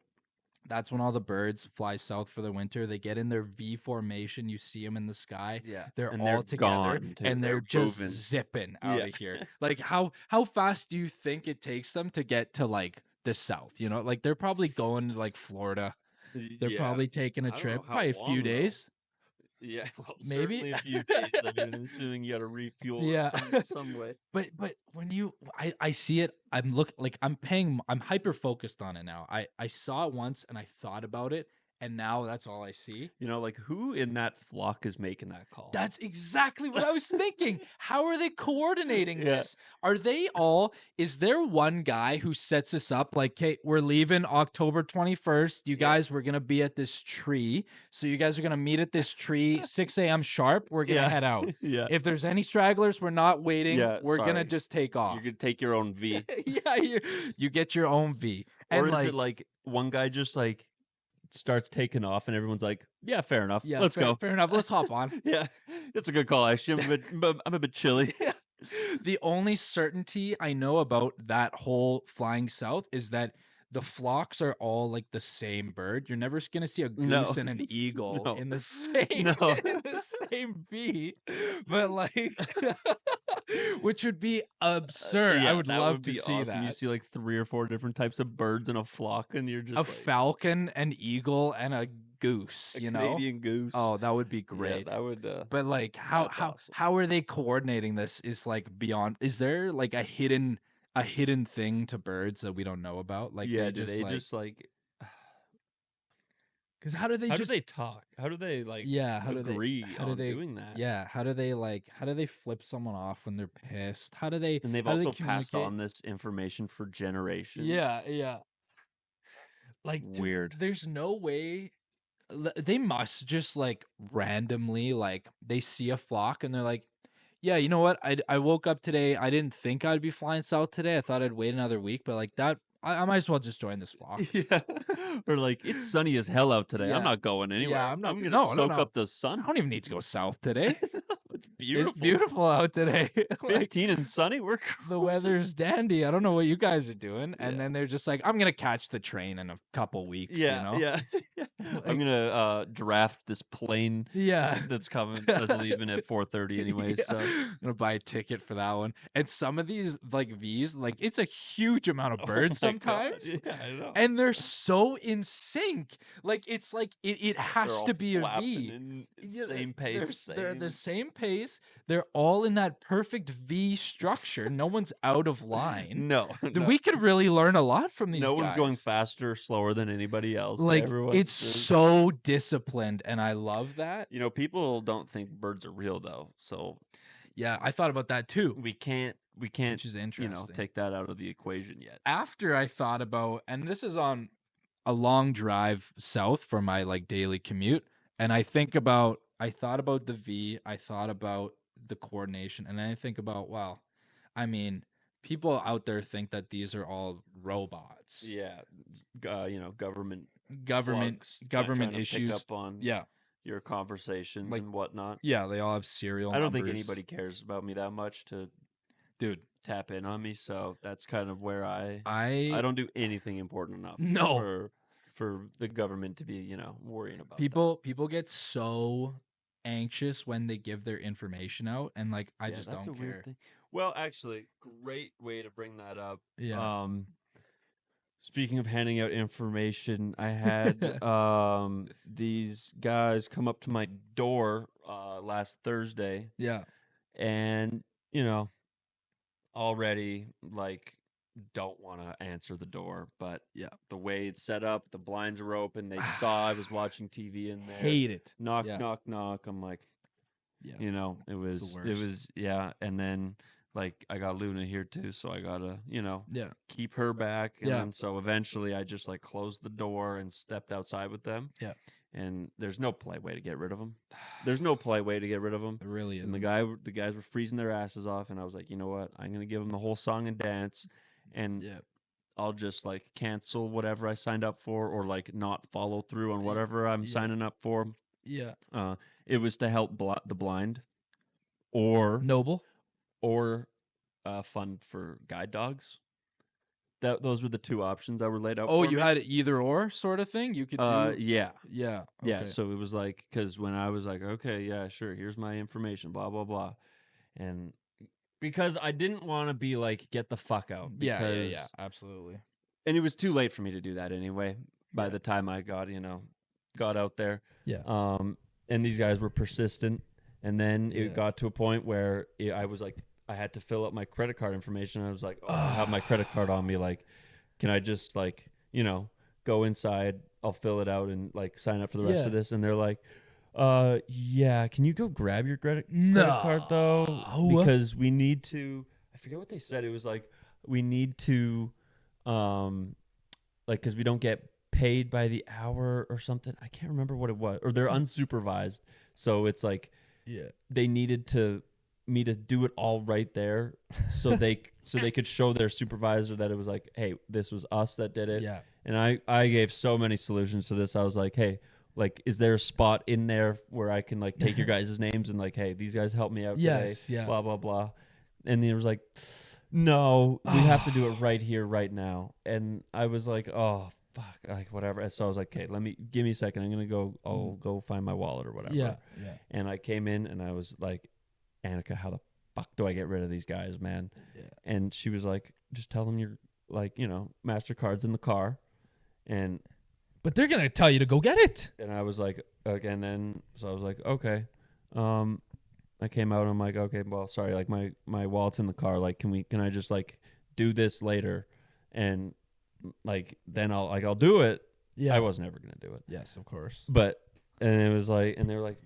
that's when all the birds fly south for the winter. They get in their V formation. You see them in the sky. Yeah. They're And all they're together, gone, too. and they're They're just moving. zipping out Yeah. of here. Like, how fast do you think it takes them to get to, like, the south? You know, like, they're probably going to, like, Florida. They're Yeah. probably taking a I don't know trip, how probably a long, few though. days. Yeah, well, Maybe. certainly a few days. I mean, I'm assuming you got to refuel Yeah. some way. But when I see it, I'm hyper focused on it now. I saw it once and I thought about it, and now that's all I see. You know, like, who in that flock is making that call? That's exactly what I was thinking. How are they coordinating Yeah. this? Is there one guy who sets us up like, okay, we're leaving October 21st. You guys, we're going to be at this tree. So you guys are going to meet at this tree, 6 a.m. sharp. We're going to head out. Yeah. If there's any stragglers, we're not waiting. Yeah, We're going to sorry. just take off. You could take your own V. Yeah, you get your own V. Or And is it like one guy just like starts taking off and everyone's like, yeah, fair enough. yeah, Let's go. Fair enough. Let's hop on. Yeah. It's a good call, actually. I'm a bit chilly. The only certainty I know about that whole flying south is that the flocks are all like the same bird. You're never going to see a goose and an eagle No. in the same in the same V. But, like, which would be absurd. I would that love would to be see awesome. that. You see like 3 or 4 different types of birds in a flock, and you're just A like, falcon, an eagle, and a goose. a You know? Canadian goose. Oh, that would be Yeah, great. that would. But, like, how That's awesome. how are they coordinating this? Is, like, beyond. Is there, like, a hidden thing to birds that we don't know about? Like, yeah, they do just they like, just like? because how do they How just do they talk? How do they like? yeah? How do they agree how do on they doing that? yeah? How do they flip someone off when they're pissed? How do they? And they've how do they also passed communicate? on this information for generations. Yeah. Like, dude, Weird. there's no way. They must just, like, randomly, like, they see a flock and they're like, yeah, you know what? I woke up today. I didn't think I'd be flying south today. I thought I'd wait another week, but, like, that I might as well just join this flock. Yeah. Or like, it's sunny as hell out today. Yeah. I'm not going anywhere. Yeah, I'm not gonna no, soak no. up the I sun. don't even need to go south today. It's beautiful. It's beautiful out today. 15 and sunny. We're the cruising. weather's dandy. I don't know what you guys are doing. And then they're just like, I'm gonna catch the train in a couple weeks. Yeah, you know? yeah. I'm gonna draft this plane. Yeah. That's coming. That's leaving at 4:30 anyway. So I'm gonna buy a ticket for that one. And some of these like V's, like it's a huge amount of birds my God. sometimes. Yeah, I know. And they're so in sync. Like it's like it has to be a V. In same pace. They're the same pace. They're all in that perfect V structure. No one's out of line. No, We could really learn a lot from these no guys. one's going faster or slower than anybody else. Like Everyone's it's so disciplined, and I love that. You know, people don't think birds are real though, so yeah, I thought about that too. We can't, which is interesting. take that out of the equation yet. After I thought about, and this is on a long drive south for my like daily commute, and I thought about the V, I thought about the coordination, and then I think about, wow, I mean, people out there think that these are all robots. Yeah, government issues. Pick up on your conversations and whatnot. Yeah, they all have serial I don't numbers. think anybody cares about me that much to tap in on me, so that's kind of where I don't do anything important enough for the government to be, worrying about people get so anxious when they give their information out, and like I just don't care. Weird thing. Well, actually, great way to bring that up. Yeah. Speaking of handing out information, I had these guys come up to my door last Thursday. Yeah. And, already like don't want to answer the door, but the way it's set up, the blinds are open, they saw I was watching TV in there. Hate it. Knock, knock. I'm like, it was and then like I got Luna here too, so I gotta, keep her back. And then so eventually I just like closed the door and stepped outside with them. Yeah. And there's no polite way to get rid of them. There's no polite way to get rid of them. It really is. And the guys were freezing their asses off, and I was like, you know what? I'm gonna give them the whole song and dance, and I'll just like cancel whatever I signed up for, or like not follow through on whatever I'm signing up for. Yeah. It was to help the blind, or noble, or fund for guide dogs. Those were the two options that were laid out. Oh, you had either or sort of thing. You could do. Yeah. Okay. So it was like, because when I was like, okay, yeah, sure, here's my information, blah blah blah, and because I didn't want to be like, get the fuck out. Yeah, absolutely. And it was too late for me to do that anyway. By the time I got out there, and these guys were persistent, and then it got to a point where I was like, I had to fill up my credit card information. I was like, I have my credit card on me. Like, can I just like, go inside? I'll fill it out and like sign up for the rest of this. And they're like, yeah, can you go grab your credit card though? Because we need to, I forget what they said. It was like, we need to, like, cause we don't get paid by the hour or something. I can't remember what it was, or they're unsupervised. So it's like, they needed me to do it all right there, so they could show their supervisor that it was like, hey, this was us that did it. Yeah. And I gave so many solutions to this. I was like, hey, like, is there a spot in there where I can like take your guys' names and like, hey, these guys helped me out today, blah blah blah. And he was like, no, we have to do it right here, right now. And I was like, oh fuck, like whatever. And so I was like, okay, give me a second. I'm gonna I'll go find my wallet or whatever. Yeah. And I came in and I was like, Annika, how the fuck do I get rid of these guys, man? Yeah. And she was like, just tell them you're like, MasterCard's in the car. But they're going to tell you to go get it. And I was like, okay. And then, so I was like, okay. I came out and I'm like, okay, well, sorry. Like my wallet's in the car. Like, can I just like do this later? And like, then I'll do it. Yeah. I was never going to do it. Yes, of course. And it was like, and they were like,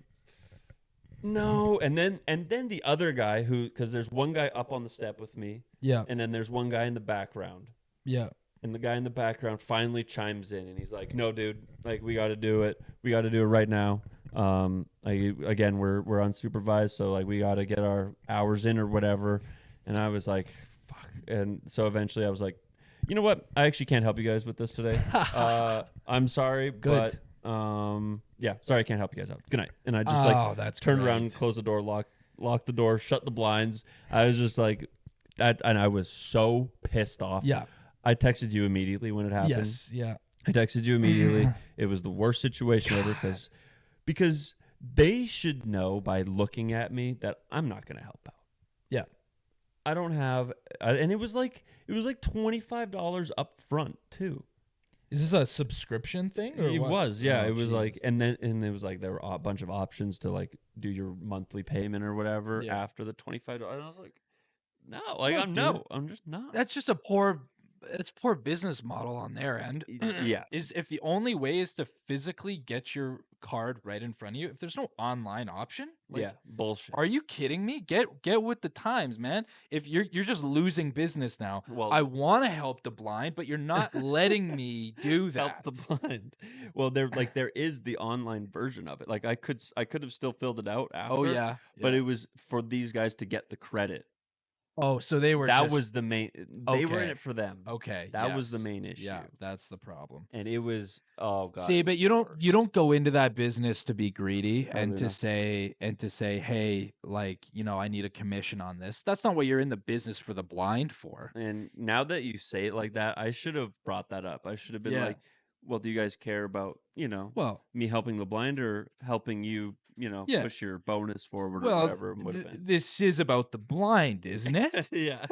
no. And then the other guy because there's one guy up on the step with me. Yeah. And then there's one guy in the background. Yeah. And the guy in the background finally chimes in and he's like, no, dude, like we got to do it. We got to do it right now. Again, we're unsupervised. So like we got to get our hours in or whatever. And I was like, fuck. And so eventually I was like, You know what? I actually can't help you guys with this today. I'm sorry, Good. but yeah, sorry, I can't help you guys out. Good night. And I just That's turned around great. and closed the door, locked the door, shut the blinds. I was just like that, and I was so pissed off. Yeah. I texted you immediately when it happened. Yes. Yeah. I texted you immediately. It was the worst situation ever because they should know by looking at me that I'm not going to help out. Yeah. I don't have, and it was like $25 up front too. Is this a subscription thing? Or it what? was, yeah. Oh, it was Jesus. like, and it was like there were a bunch of options to like do your monthly payment or whatever after the $25. And I was like, no, like I'm just not. That's just it's poor business model on their end. Yeah. Is if the only way is to physically get your card right in front of you, if there's no online option, like, yeah, bullshit. Are you kidding me? Get with the times, man. If you're just losing business now. Well, I want to help the blind, but you're not letting me do that. Help the blind. Well, there is the online version of it. Like I could have still filled it out after. Oh yeah. But it was for these guys to get the credit. Oh, so they were that was the main. They were in it for them. Okay, that was the main issue. Yeah, that's the problem. And it was God. See, but you don't go into that business to be greedy and to not. say hey, like, I need a commission on this. That's not what you're in the business for the blind for. And now that you say it like that, I should have brought that up. I should have been like, well, do you guys care about, me helping the blind or helping you, push your bonus forward or whatever it would have been. This is about the blind, isn't it? Yeah.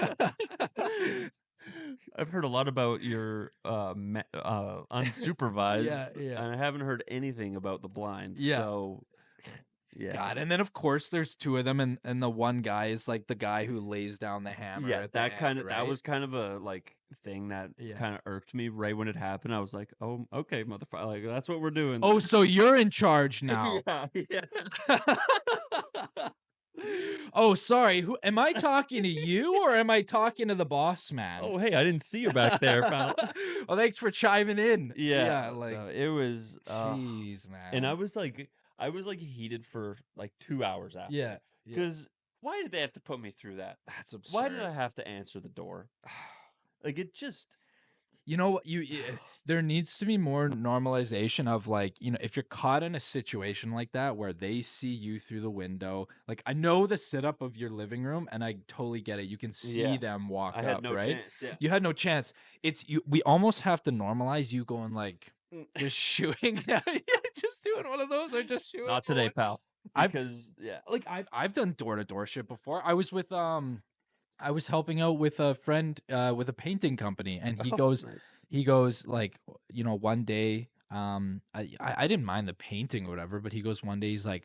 I've heard a lot about your unsupervised. And I haven't heard anything about the blind. Yeah. So, yeah. God, and then of course there's two of them, and the one guy is like the guy who lays down the hammer. Yeah, that was kind of a like thing that kind of irked me right when it happened. I was like, oh, okay, motherfucker, like that's what we're doing. Oh, so you're in charge now. Yeah. Oh, sorry. Who am I talking to, you or am I talking to the boss man? Oh, hey, I didn't see you back there, pal. Well, thanks for chiming in. Yeah, like it was. Jeez, man. And I was like heated for like 2 hours after. Yeah. Because why did they have to put me through that? That's absurd. Why did I have to answer the door? Like it just. You know what? There needs to be more normalization of like, if you're caught in a situation like that where they see you through the window, like I know the setup of your living room and I totally get it. You can see them walk up, I had no right? chance, yeah. You had no chance. We almost have to normalize you going like just shooting. Just doing one of those or just shooting. Not today, pal. Because I've done door-to-door shit before. I was helping out with a friend with a painting company, and he goes, nice. He goes like, one day, I didn't mind the painting or whatever, but he goes one day, he's like,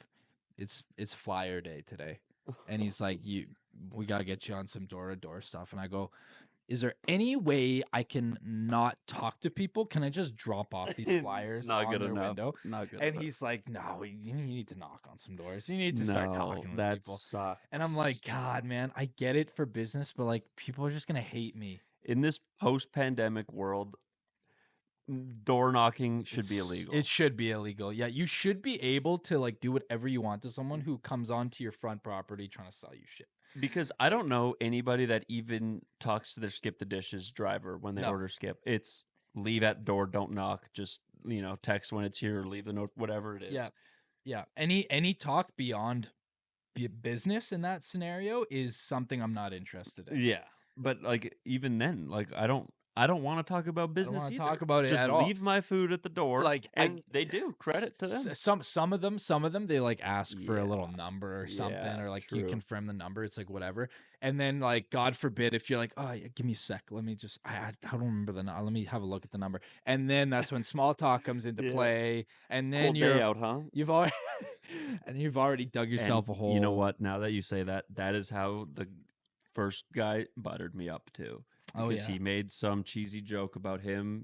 it's flyer day today, and he's like, we gotta get you on some door-to-door stuff, and I go, is there any way I can not talk to people? Can I just drop off these flyers on their window? Not good. And he's like, no, you need to knock on some doors. You need to start talking to people. Sucks. And I'm like, God, man, I get it for business, but like people are just gonna hate me. In this post-pandemic world, door knocking should be illegal. It should be illegal. Yeah, you should be able to like do whatever you want to someone who comes onto your front property trying to sell you shit. Because I don't know anybody that even talks to their skip the dishes driver when they order skip. It's leave at door, don't knock. Just text when it's here, or leave the note, whatever it is. Yeah. Any talk beyond business in that scenario is something I'm not interested in. Yeah, but like even then, like I don't want to talk about business. I don't talk about it just at all. Leave my food at the door. Like, and they do credit to them. Some of them they like ask for a little number or something, or like you confirm the number. It's like whatever. And then like God forbid if you're like, oh, yeah, give me a sec. Let me just I don't remember the number. Let me have a look at the number. And then that's when small talk comes into play. And then you're out, huh? You've already dug yourself a hole. You know what? Now that you say that, that is how the first guy buttered me up too. Because he made some cheesy joke about him,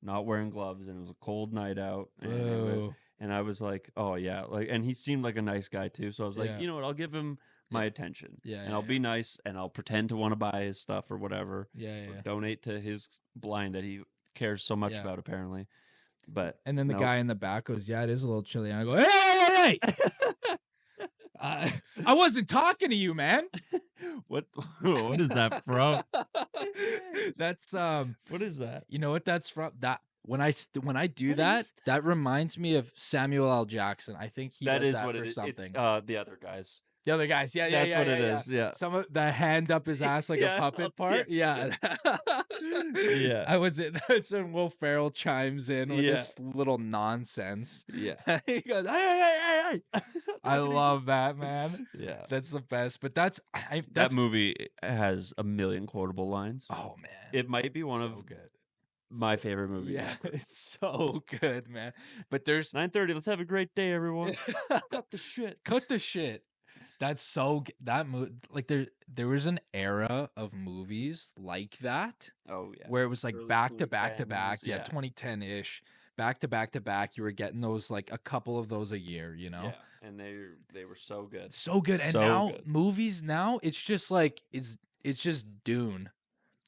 not wearing gloves, and it was a cold night out. And I was like, oh yeah, like, and he seemed like a nice guy too. So I was like, you know what, I'll give him my attention. And I'll be nice, and I'll pretend to want to buy his stuff or whatever. Or donate to his blind that he cares so much about, apparently. But and then the guy in the back goes, yeah, it is a little chilly. And I go, hey! I wasn't talking to you, man. What is that from? That's What is that? you know what that's from? That when I do What that, is that reminds me of Samuel L. Jackson. I think he That does is that what for it is. something. It's the other guys. The other guys, yeah, That's what it is. Yeah. Some of the hand up his ass like a Yeah, puppet yeah, part. Yeah. Yeah. I was it. It's when Will Ferrell chimes in with Yeah. this little nonsense. Yeah. He goes, hey. I love that, man. Yeah. That's the best. But that's That movie has a million quotable lines. oh man. It might be one So of good. my favorite movies. Yeah, ever. it's so good, man. But there's 9:30. Let's have a great day, everyone. Cut the shit. cut the shit. That's so that movie. Like there was an era of movies like that Oh yeah. where it was like Early back to back to 2010s, back. Yeah, yeah. 2010 ish, back to back to back. You were getting those like a couple of those a year. You know, Yeah, and they were so good. so good. And So now good. movies now it's just like it's just Dune.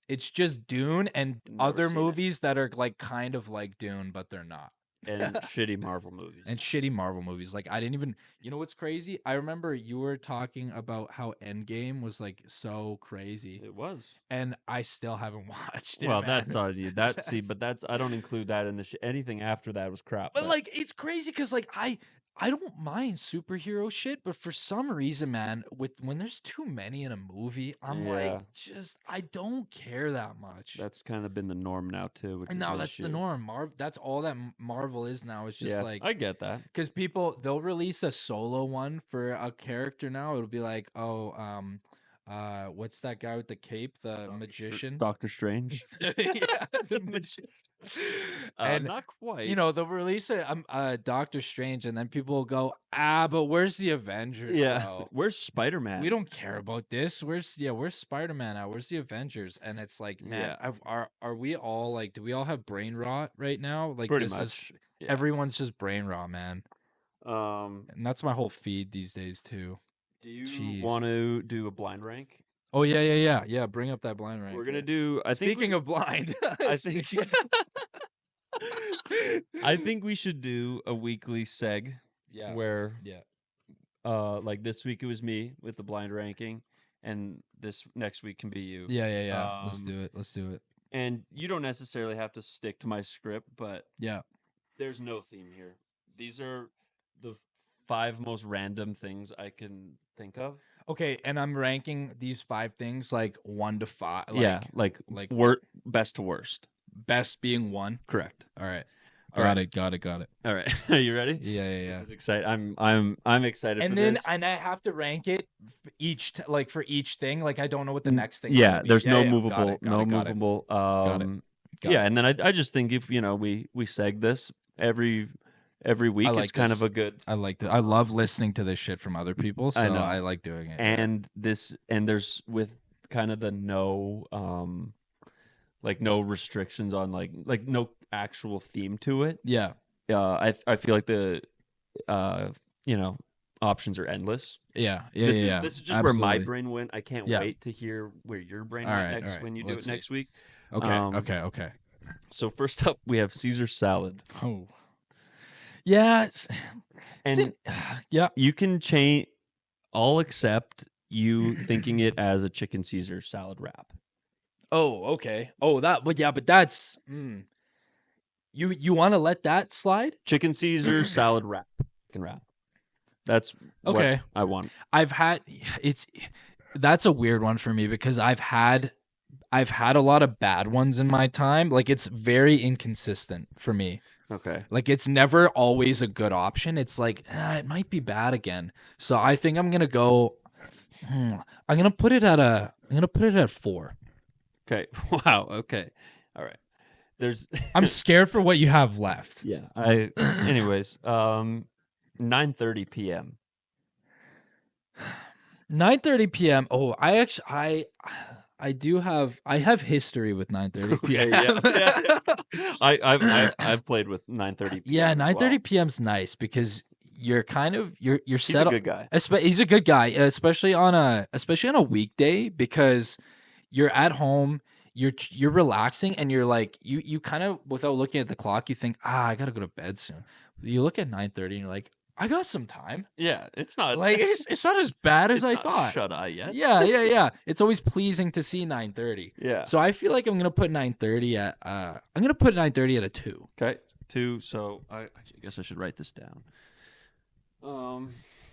It's just Dune and Never other seen it. movies that are like kind of like Dune, but they're not. And shitty Marvel movies. And shitty Marvel movies. Like I didn't even, you know what's crazy? I remember you were talking about how Endgame was like so crazy, It was. and I still haven't watched it. Well, man. that's on you. But that's I don't include that in the anything after that was crap. But like it's crazy because like I don't mind superhero shit, but for some reason, man, when there's too many in a movie, I'm Yeah. like, just I don't care that much. That's kind of been the norm now too. Which And is now an that's the issue. norm. That's all that Marvel is now. It's just Yeah, like I get that. because they'll release a solo one for a character now. It'll be like, oh, what's that guy with the cape, the magician? Doctor Strange. Yeah, the magician. And not quite. you know they'll release a Doctor Strange, and then people will go, but where's the Avengers? Yeah, though? where's Spider-Man? We don't care about this. Where's Spider-Man now? Where's the Avengers? And it's like, man, are we all like, do we all have brain rot right now? Like Pretty this much. is everyone's just brain rot, man. And that's my whole feed these days too. Do you want to do a blind rank? Oh yeah. Bring up that blind rank. We're gonna do. Speaking of blind, I think. I think we should do a weekly seg. Yeah. Where. Like this week it was me with the blind ranking, and this next week can be you. Yeah. Let's do it. And you don't necessarily have to stick to my script, but yeah, there's no theme here. These are the 5 most random things I can think of. Okay, and I'm ranking these 5 things like 1 to 5. Like best to worst. Best being 1. Correct. All right. Got it. All right. Are you ready? Yeah. This is exciting. I'm excited. And for then this. and I have to rank it for each thing. Like I don't know what the next thing. Yeah, there's no yeah, movable. Got it. Movable. Got it. Yeah, and then I just think if we seg this every week, like it's kind this. of a good. I like that. I love listening to this shit from other people, so I like doing it. And there's with kind of the no restrictions on like no actual theme to it. Yeah. I feel like the options are endless. Yeah. This is just Absolutely. where my brain went. I can't wait to hear where your brain went next when you do it next week. Okay. So first up, we have Caesar salad. Oh. Yeah. And yeah. You can change all except you thinking it as a chicken Caesar salad wrap. Oh, okay. Oh, but that's you want to let that slide? Chicken Caesar salad wrap. Chicken wrap. That's okay. What I want. That's a weird one for me because I've had a lot of bad ones in my time. Like it's very inconsistent for me. Okay. Like it's never always a good option. It's like it might be bad again. So I think I'm gonna go. I'm gonna put it at 4. Okay. Wow. Okay. All right. I'm scared for what you have left. Yeah. Anyways. 9:30 p.m. 9:30 p.m. Oh, I have history with 9:30 p.m. Yeah. I've played with 9:30 p.m. Yeah, 9:30 p.m.'s nice because you're kind of you're set up. He's a good guy. He's a good guy, especially on a weekday because you're at home, you're relaxing, and you're like you kind of without looking at the clock, you think I gotta go to bed soon. You look at 9:30 and you're like I got some time. Yeah, it's not Like it's not as bad as it's I not thought. shut eye yet. Yeah. It's always pleasing to see 9:30. Yeah. So I feel like I'm gonna put 9:30 at I'm gonna put 9:30 at a 2. Okay, 2. So I guess I should write this down.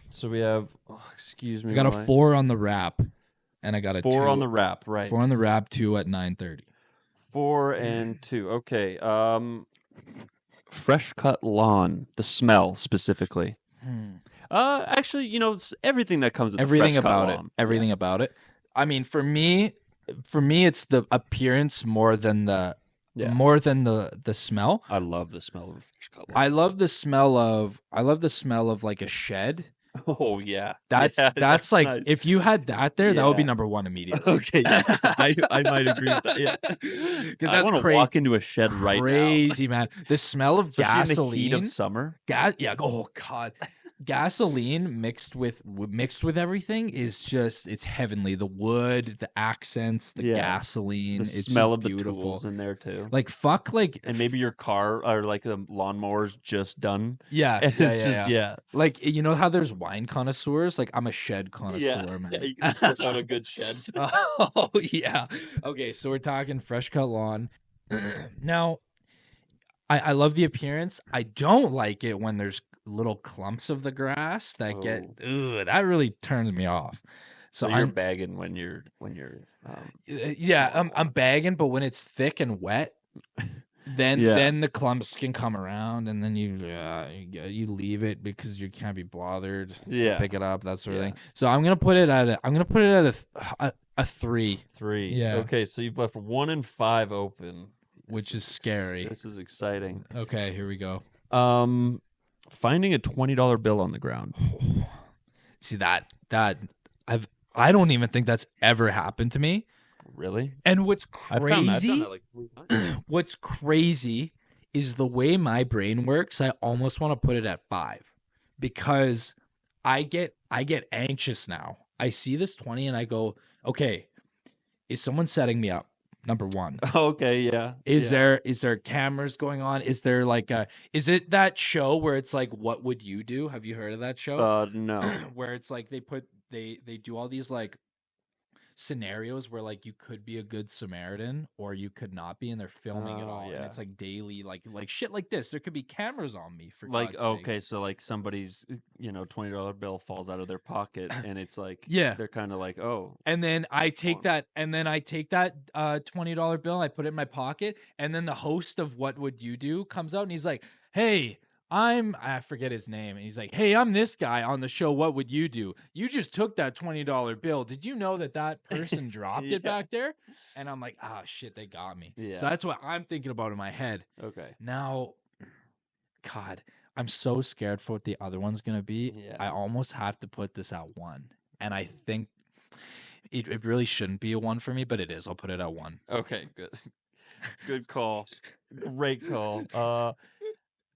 So we have. Oh, excuse me. I got a 4 on the wrap, and I got a 4 2 on the wrap. Right. 4 on the wrap, 2 at 9:30. 4 and 2. Okay. Fresh cut lawn. The smell specifically. Actually, everything that comes with Everything the fresh about cut it. lawn. Everything about it. I mean, for me, it's the appearance more than the smell. I love the smell of a fresh cut lawn. I love the smell of like a shed. Oh yeah, that's like nice. If you had that there, that would be number 1 immediately. Okay, yeah. I might agree with that. Yeah, because I want to walk into a shed right now. Crazy, man. The smell of Especially gasoline in the heat of summer. Yeah. Oh god. Gasoline mixed with everything is just, it's heavenly. The wood, the accents, the gasoline, the it's smell so of the beautiful. tools in there too. Like fuck, like, and maybe your car or like the lawnmower's just done. Yeah, and it's just Like, you know how there's wine connoisseurs? Like, I'm a shed connoisseur, man. Yeah, you can sniff out a good shed. Oh yeah. Okay, so we're talking fresh cut lawn. Now, I love the appearance. I don't like it when there's little clumps of the grass that that really turns me off. So you're bagging when you're I'm bagging, but when it's thick and wet, then the clumps can come around, and then you leave it because you can't be bothered to pick it up, that sort of thing. So I'm gonna put it at a 3. 3. Yeah. Okay, so you've left 1 and 5 open, which is scary. This is exciting. Okay, here we go. Finding a $20 bill on the ground. See that I don't even think that's ever happened to me. Really? And what's crazy? I've done that like 3 times. What's crazy is the way my brain works. I almost want to put it at 5 because I get anxious now. I see this 20 and I go, okay, is someone setting me up? Number 1. Okay, yeah. Is there cameras going on? Is there like is it that show where it's like, what would you do? Have you heard of that show? No. Where it's like they do all these like scenarios where like you could be a good Samaritan or you could not be, and they're filming it all, and it's like daily, like shit like this. There could be cameras on me, for like, God's okay, sakes. So like somebody's $20 bill falls out of their pocket, and it's like they're kind of like, oh, and then I take that $20 bill and I put it in my pocket, and then the host of What Would You Do comes out and he's like, hey, I forget his name, and he's like, hey, I'm this guy on the show What Would You Do? You just took that $20 bill. Did you know that person dropped it back there? And I'm like, ah, shit, they got me. So that's what I'm thinking about in my head. Okay. Now, God, I'm so scared for what the other one's gonna be. I almost have to put this at 1, and I think it really shouldn't be a 1 for me, but it is. I'll put it at 1. Okay, good. Good call. Great call.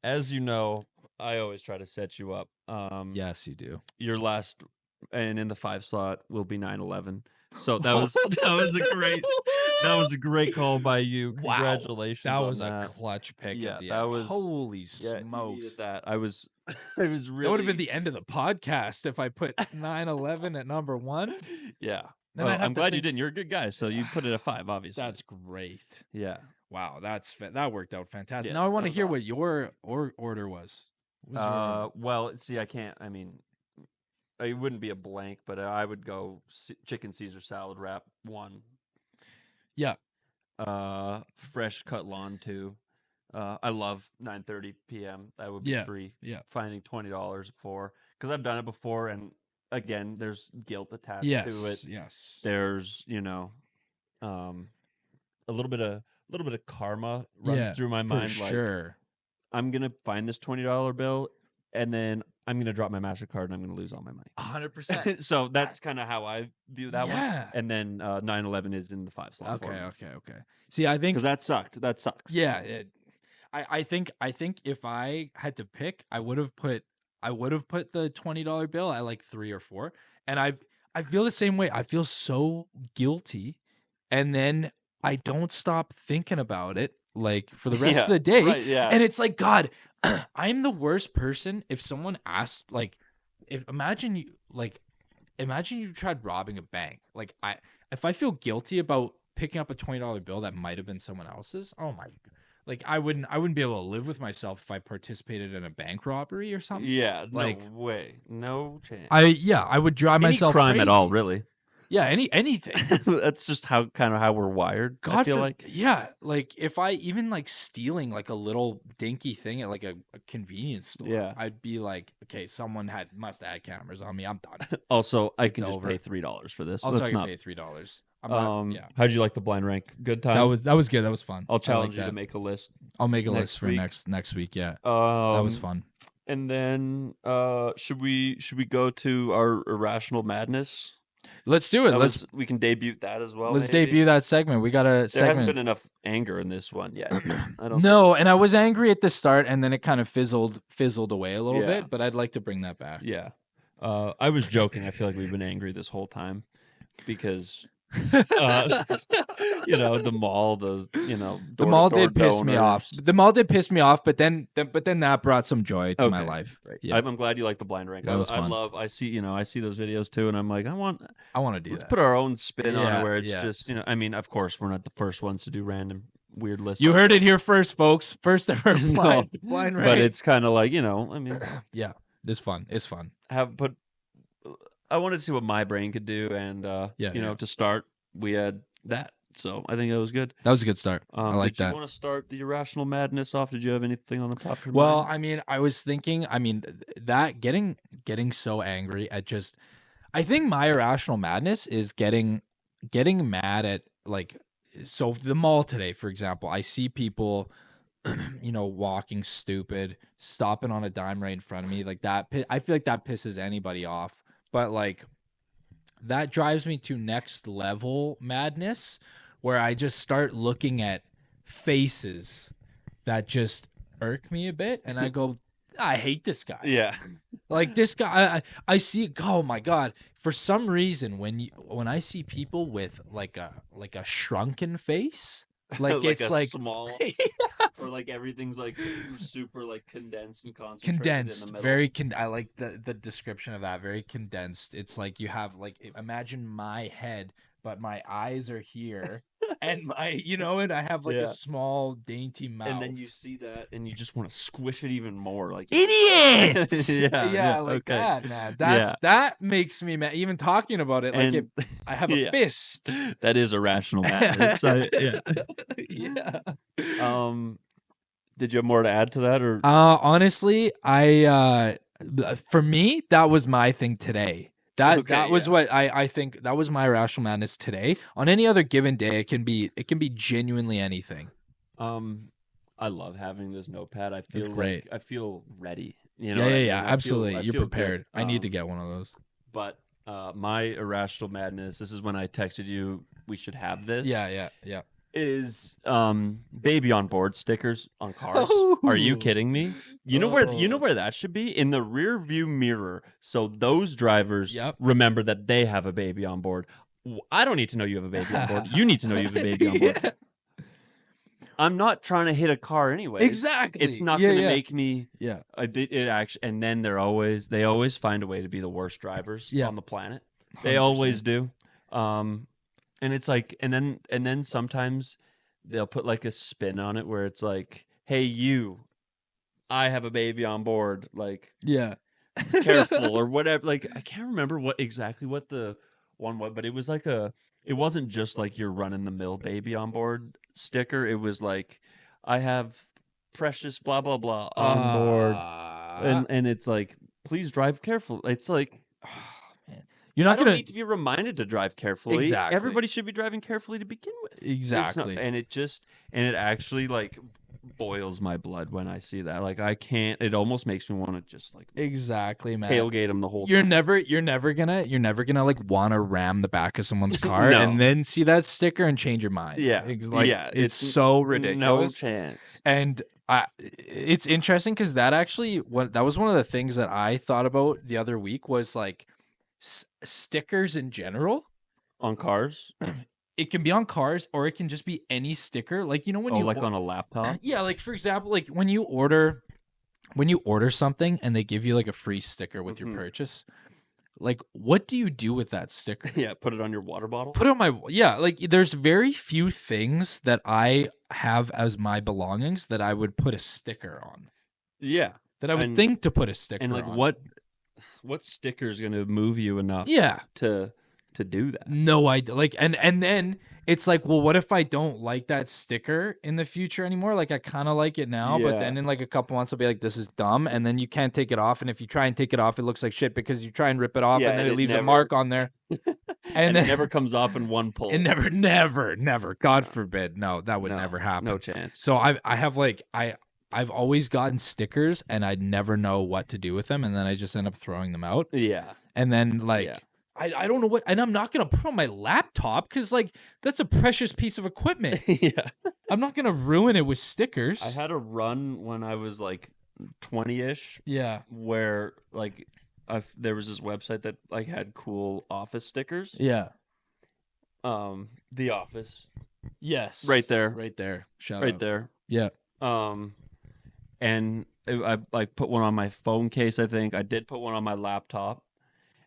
As you know, I always try to set you up. Yes, you do. Your last, and in the 5 slot will be 9/11. So that was a great call by you. Congratulations! That on was a clutch pick. Yeah, that was holy smokes. That I was really. That would have been the end of the podcast if I put 9/11 at number 1. Yeah. Then I'm glad you didn't. You're a good guy, so you put it at 5, obviously. That's great. Yeah. Wow, that worked out fantastic. Yeah, now I want to hear what your order was. Well, see, I can't. I mean, it wouldn't be a blank, but I would go chicken Caesar salad wrap 1. Yeah. Fresh cut lawn 2. I love 9:30 p.m. That would be 3. Yeah. Finding $20 4, because I've done it before, and again, there's guilt attached to it. Yes. There's a little bit of karma runs through my mind. For like, sure. I'm gonna find this $20 bill, and then I'm gonna drop my MasterCard, and I'm gonna lose all my money. 100%. So that's kind of how I view that one. Yeah. And then 9/11 is in the 5 slot. Okay. See, I think because that sucked. That sucks. Yeah. I think if I had to pick, I would have put the $20 bill at like 3 or 4, and I feel the same way. I feel so guilty, and then I don't stop thinking about it, like for the rest of Yeah, the day. right, yeah. And it's like, God, I'm the worst person if someone asks, like, imagine you tried robbing a bank. Like, if I feel guilty about picking up a $20 bill that might have been someone else's, oh my, like I wouldn't be able to live with myself if I participated in a bank robbery or something. Yeah, Like, no way. No chance. I would drive Any myself crime crazy. at all, really. Yeah, anything. That's just how we're wired. I feel like. Yeah, like if I even like stealing like a little dinky thing at like a convenience store, Yeah. I'd be like, okay, someone must have had cameras on me. I'm done. Also, I It's can just over. pay $3 for this. Also, Let's I can not. pay $3. I'm not. Yeah, How'd you like the blind rank? Good time. that was good. That was fun. I'll I challenge like you to that. make a list. I'll make a next list for week. next week. Yeah, that was fun. And then, should we go to our irrational madness? Let's do it. We can debut that as well. Let's maybe. debut that segment. We got a segment. There hasn't been enough anger in this one yet. I don't. No, and I was angry at the start, and then it kind of fizzled away a little Yeah. bit. But I'd like to bring that back. Yeah. I was joking. I feel like we've been angry this whole time because, the mall, the mall did piss me off. The mall did piss me off, but then that brought some joy to my life. Right. Yeah. I'm glad you like the blind rank. That was fun. I see those videos too, and I'm like, I want to do let's that. put our own spin on Yeah, it, where it's yeah. just, I mean, of course, we're not the first ones to do random weird lists. You heard it here first, folks. First ever No, blind rank. but it's kind of like, I mean, yeah, it's fun. It's fun. I wanted to see what my brain could do, and to start, we had that. So I think that was good. That was a good start. I like that. Did you want to start the irrational madness off? Did you have anything on the top of your Well, mind? I mean, I was thinking. I mean, that getting so angry at just. I think my irrational madness is getting mad at, like, so the mall today, for example. I see people, walking stupid, stopping on a dime right in front of me, like that. I feel like that pisses anybody off, but like that drives me to next level madness, where I just start looking at faces that just irk me a bit, and I go, I hate this guy. Yeah. Like this guy, I see. Oh my God! For some reason, when I see people with like a shrunken face, like it's like small, or like everything's like super like condensed and concentrated. Condensed, in the middle. very I like the description of that. Very condensed. It's like you have, like, imagine my head, but my eyes are here, and my and I have like a small dainty mouth. And then you see that, and you just want to squish it even more, like idiots. yeah, like okay. that, man. That makes me mad. Even talking about it, like I have a fist. That is irrational madness. Yeah. Did you have more to add to that, or? Honestly, for me, that was my thing today. That was what I think. That was my irrational madness today. On any other given day, it can be genuinely anything. I love having this notepad. I feel great. I feel ready. Yeah, absolutely. I You're feel prepared. good. I need to get one of those. But my irrational madness. This is when I texted you. We should have this. Yeah. Is baby on board stickers on cars. Are you kidding me? You know where that should be? In the rear view mirror, so those drivers remember that they have a baby on board. I don't need to know you have a baby on board. You need to know you have a baby on board. Yeah. I'm not trying to hit a car anyway. Exactly. It's not going to make me. Yeah. It actually, and then they always find a way to be the worst drivers on the planet. 100%. They always do. And it's like, and then sometimes they'll put like a spin on it where it's like, hey, I have a baby on board. Like, careful or whatever. Like, I can't remember what the one was, but it was like it wasn't just like your run in the mill baby on board sticker. It was like, I have precious blah, blah, blah on board. And it's like, please drive careful. It's like, you're not going to need to be reminded to drive carefully. Exactly. Everybody should be driving carefully to begin with. Exactly. And it actually like boils my blood when I see that. Like, I can't. It almost makes me want to just like exactly, man. Tailgate them the whole time. You're never gonna like want to ram the back of someone's car and then see that sticker and change your mind. Yeah, it's so ridiculous. No chance. And it's interesting because that was one of the things that I thought about the other week was like stickers in general on cars. it can be on cars, or it can just be any sticker. Like, you know, when like on a laptop. Yeah, like for example, like when you order something and they give you like a free sticker with your purchase. Like, what do you do with that sticker? Yeah, put it on your water bottle. Put it on my like. There's very few things that I have as my belongings that I would put a sticker on. Yeah, that I would think to put a sticker on. And like, what sticker is going to move you enough? Yeah, to do that. No idea. Like, and then it's like, well, what if I don't like that sticker in the future anymore? Like, I kind of like it now, but then in like a couple months, I'll be like, this is dumb. And then you can't take it off. And if you try and take it off, it looks like shit because you try and rip it off, and then it leaves a mark on there. And it never comes off in one pull. It never. God forbid. No, that would never happen. No chance. So I have like, I've always gotten stickers and I never know what to do with them. And then I just end up throwing them out. Yeah. And then like, I don't know what, and I'm not going to put on my laptop because like, that's a precious piece of equipment. Yeah. I'm not going to ruin it with stickers. I had a run when I was like 20-ish. Yeah. Where like there was this website that like had cool office stickers. Yeah. The Office. Yes. Right there. Right there. Shout right out. there. Yeah. And I like put one on my phone case, I think. I did put one on my laptop.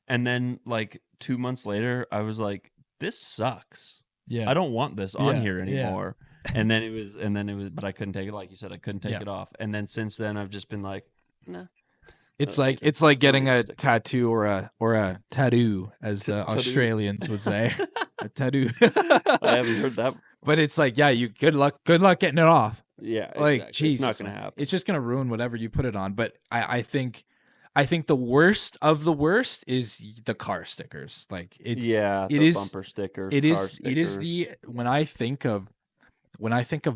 And then like 2 months later, I was like, this sucks. Yeah. I don't want this on here anymore. Yeah. And then it was, but I couldn't take it. Like you said, I couldn't take it off. And then since then, I've just been like, nah. It's like getting a tattoo or a tattoo, as Australians would say. A tattoo. I haven't heard that. But it's like, yeah, you good luck getting it off. Yeah, like exactly. Jesus, it's not gonna happen. It's just gonna ruin whatever you put it on. But I think the worst of the worst is the car stickers. Like it's bumper stickers. It is the when I think of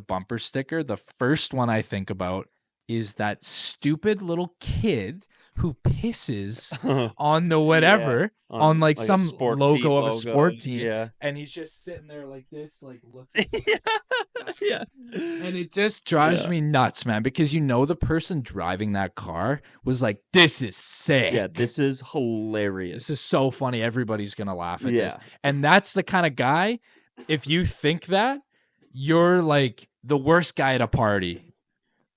bumper sticker, the first one I think about is that stupid little kid who pisses on the whatever on like some logo of a sport team, and he's just sitting there like this, like looking. Yeah. And it just drives me nuts, man, because you know the person driving that car was like, this is sick. Yeah, this is hilarious. This is so funny. Everybody's gonna laugh at this. And that's the kind of guy, if you think that, you're like the worst guy at a party.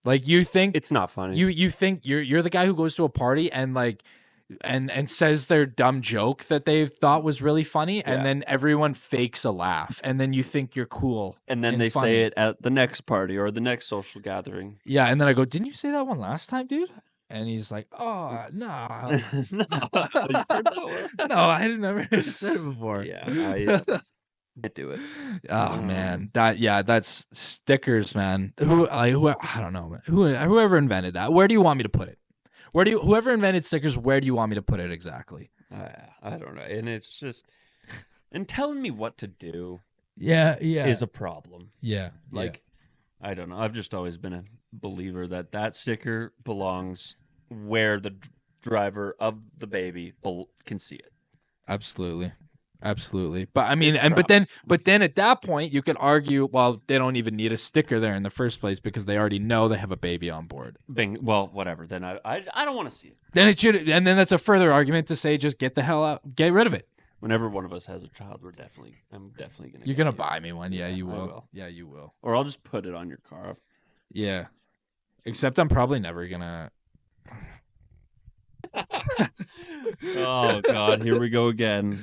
Like you think it's not funny. You think you're the guy who goes to a party and like and says their dumb joke that they thought was really funny, and then everyone fakes a laugh, and then you think you're cool, and then they say it at the next party or the next social gathering. Yeah, and then I go, didn't you say that one last time, dude? And he's like, oh no, no, I had never said it before. Yeah, can't do it. Oh man, that's stickers, man. Who I don't know, man. Whoever invented that. Where do you want me to put it? Whoever invented stickers, where do you want me to put it exactly? I don't know. And it's just, and telling me what to do. Yeah. Is a problem. Yeah. Like, I don't know. I've just always been a believer that sticker belongs where the driver of the baby can see it. Absolutely. But I mean, but then at that point you could argue, well, they don't even need a sticker there in the first place because they already know they have a baby on board. Well, whatever. Then I don't want to see it. Then it should, and then that's a further argument to say, just get the hell out, get rid of it. Whenever one of us has a child, I'm definitely gonna. You're gonna buy me one, yeah, you will. Yeah, you will. Or I'll just put it on your car. Yeah, except I'm probably never gonna. Oh God, here we go again.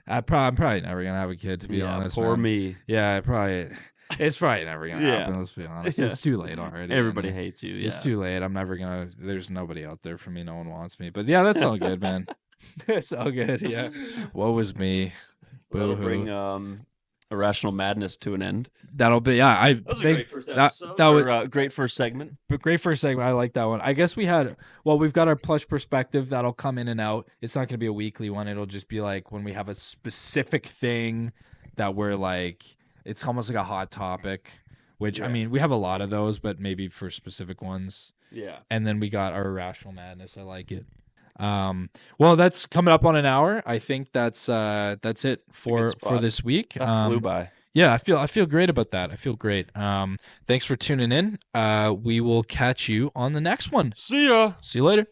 I'm probably never gonna have a kid, to be honest. Poor me. Yeah, it's probably never gonna happen. Let's be honest. It's too late already. Everybody hates you. Yeah. It's too late. I'm never gonna. There's nobody out there for me. No one wants me. But yeah, that's all good, man. It's all good. Yeah. Woe was me. That'll bring Irrational Madness to an end. That'll be that was a great first episode. That was great first segment. But great first segment. I like that one. I guess we've got our plush perspective that'll come in and out. It's not going to be a weekly one. It'll just be like when we have a specific thing that we're like, it's almost like a hot topic, which I mean, we have a lot of those, but maybe for specific ones. Yeah. And then we got our Irrational Madness. I like it. Well, that's coming up on an hour. I think that's it for this week. That flew by. Yeah, I feel great about that. I feel great. Thanks for tuning in. We will catch you on the next one. See ya. See you later.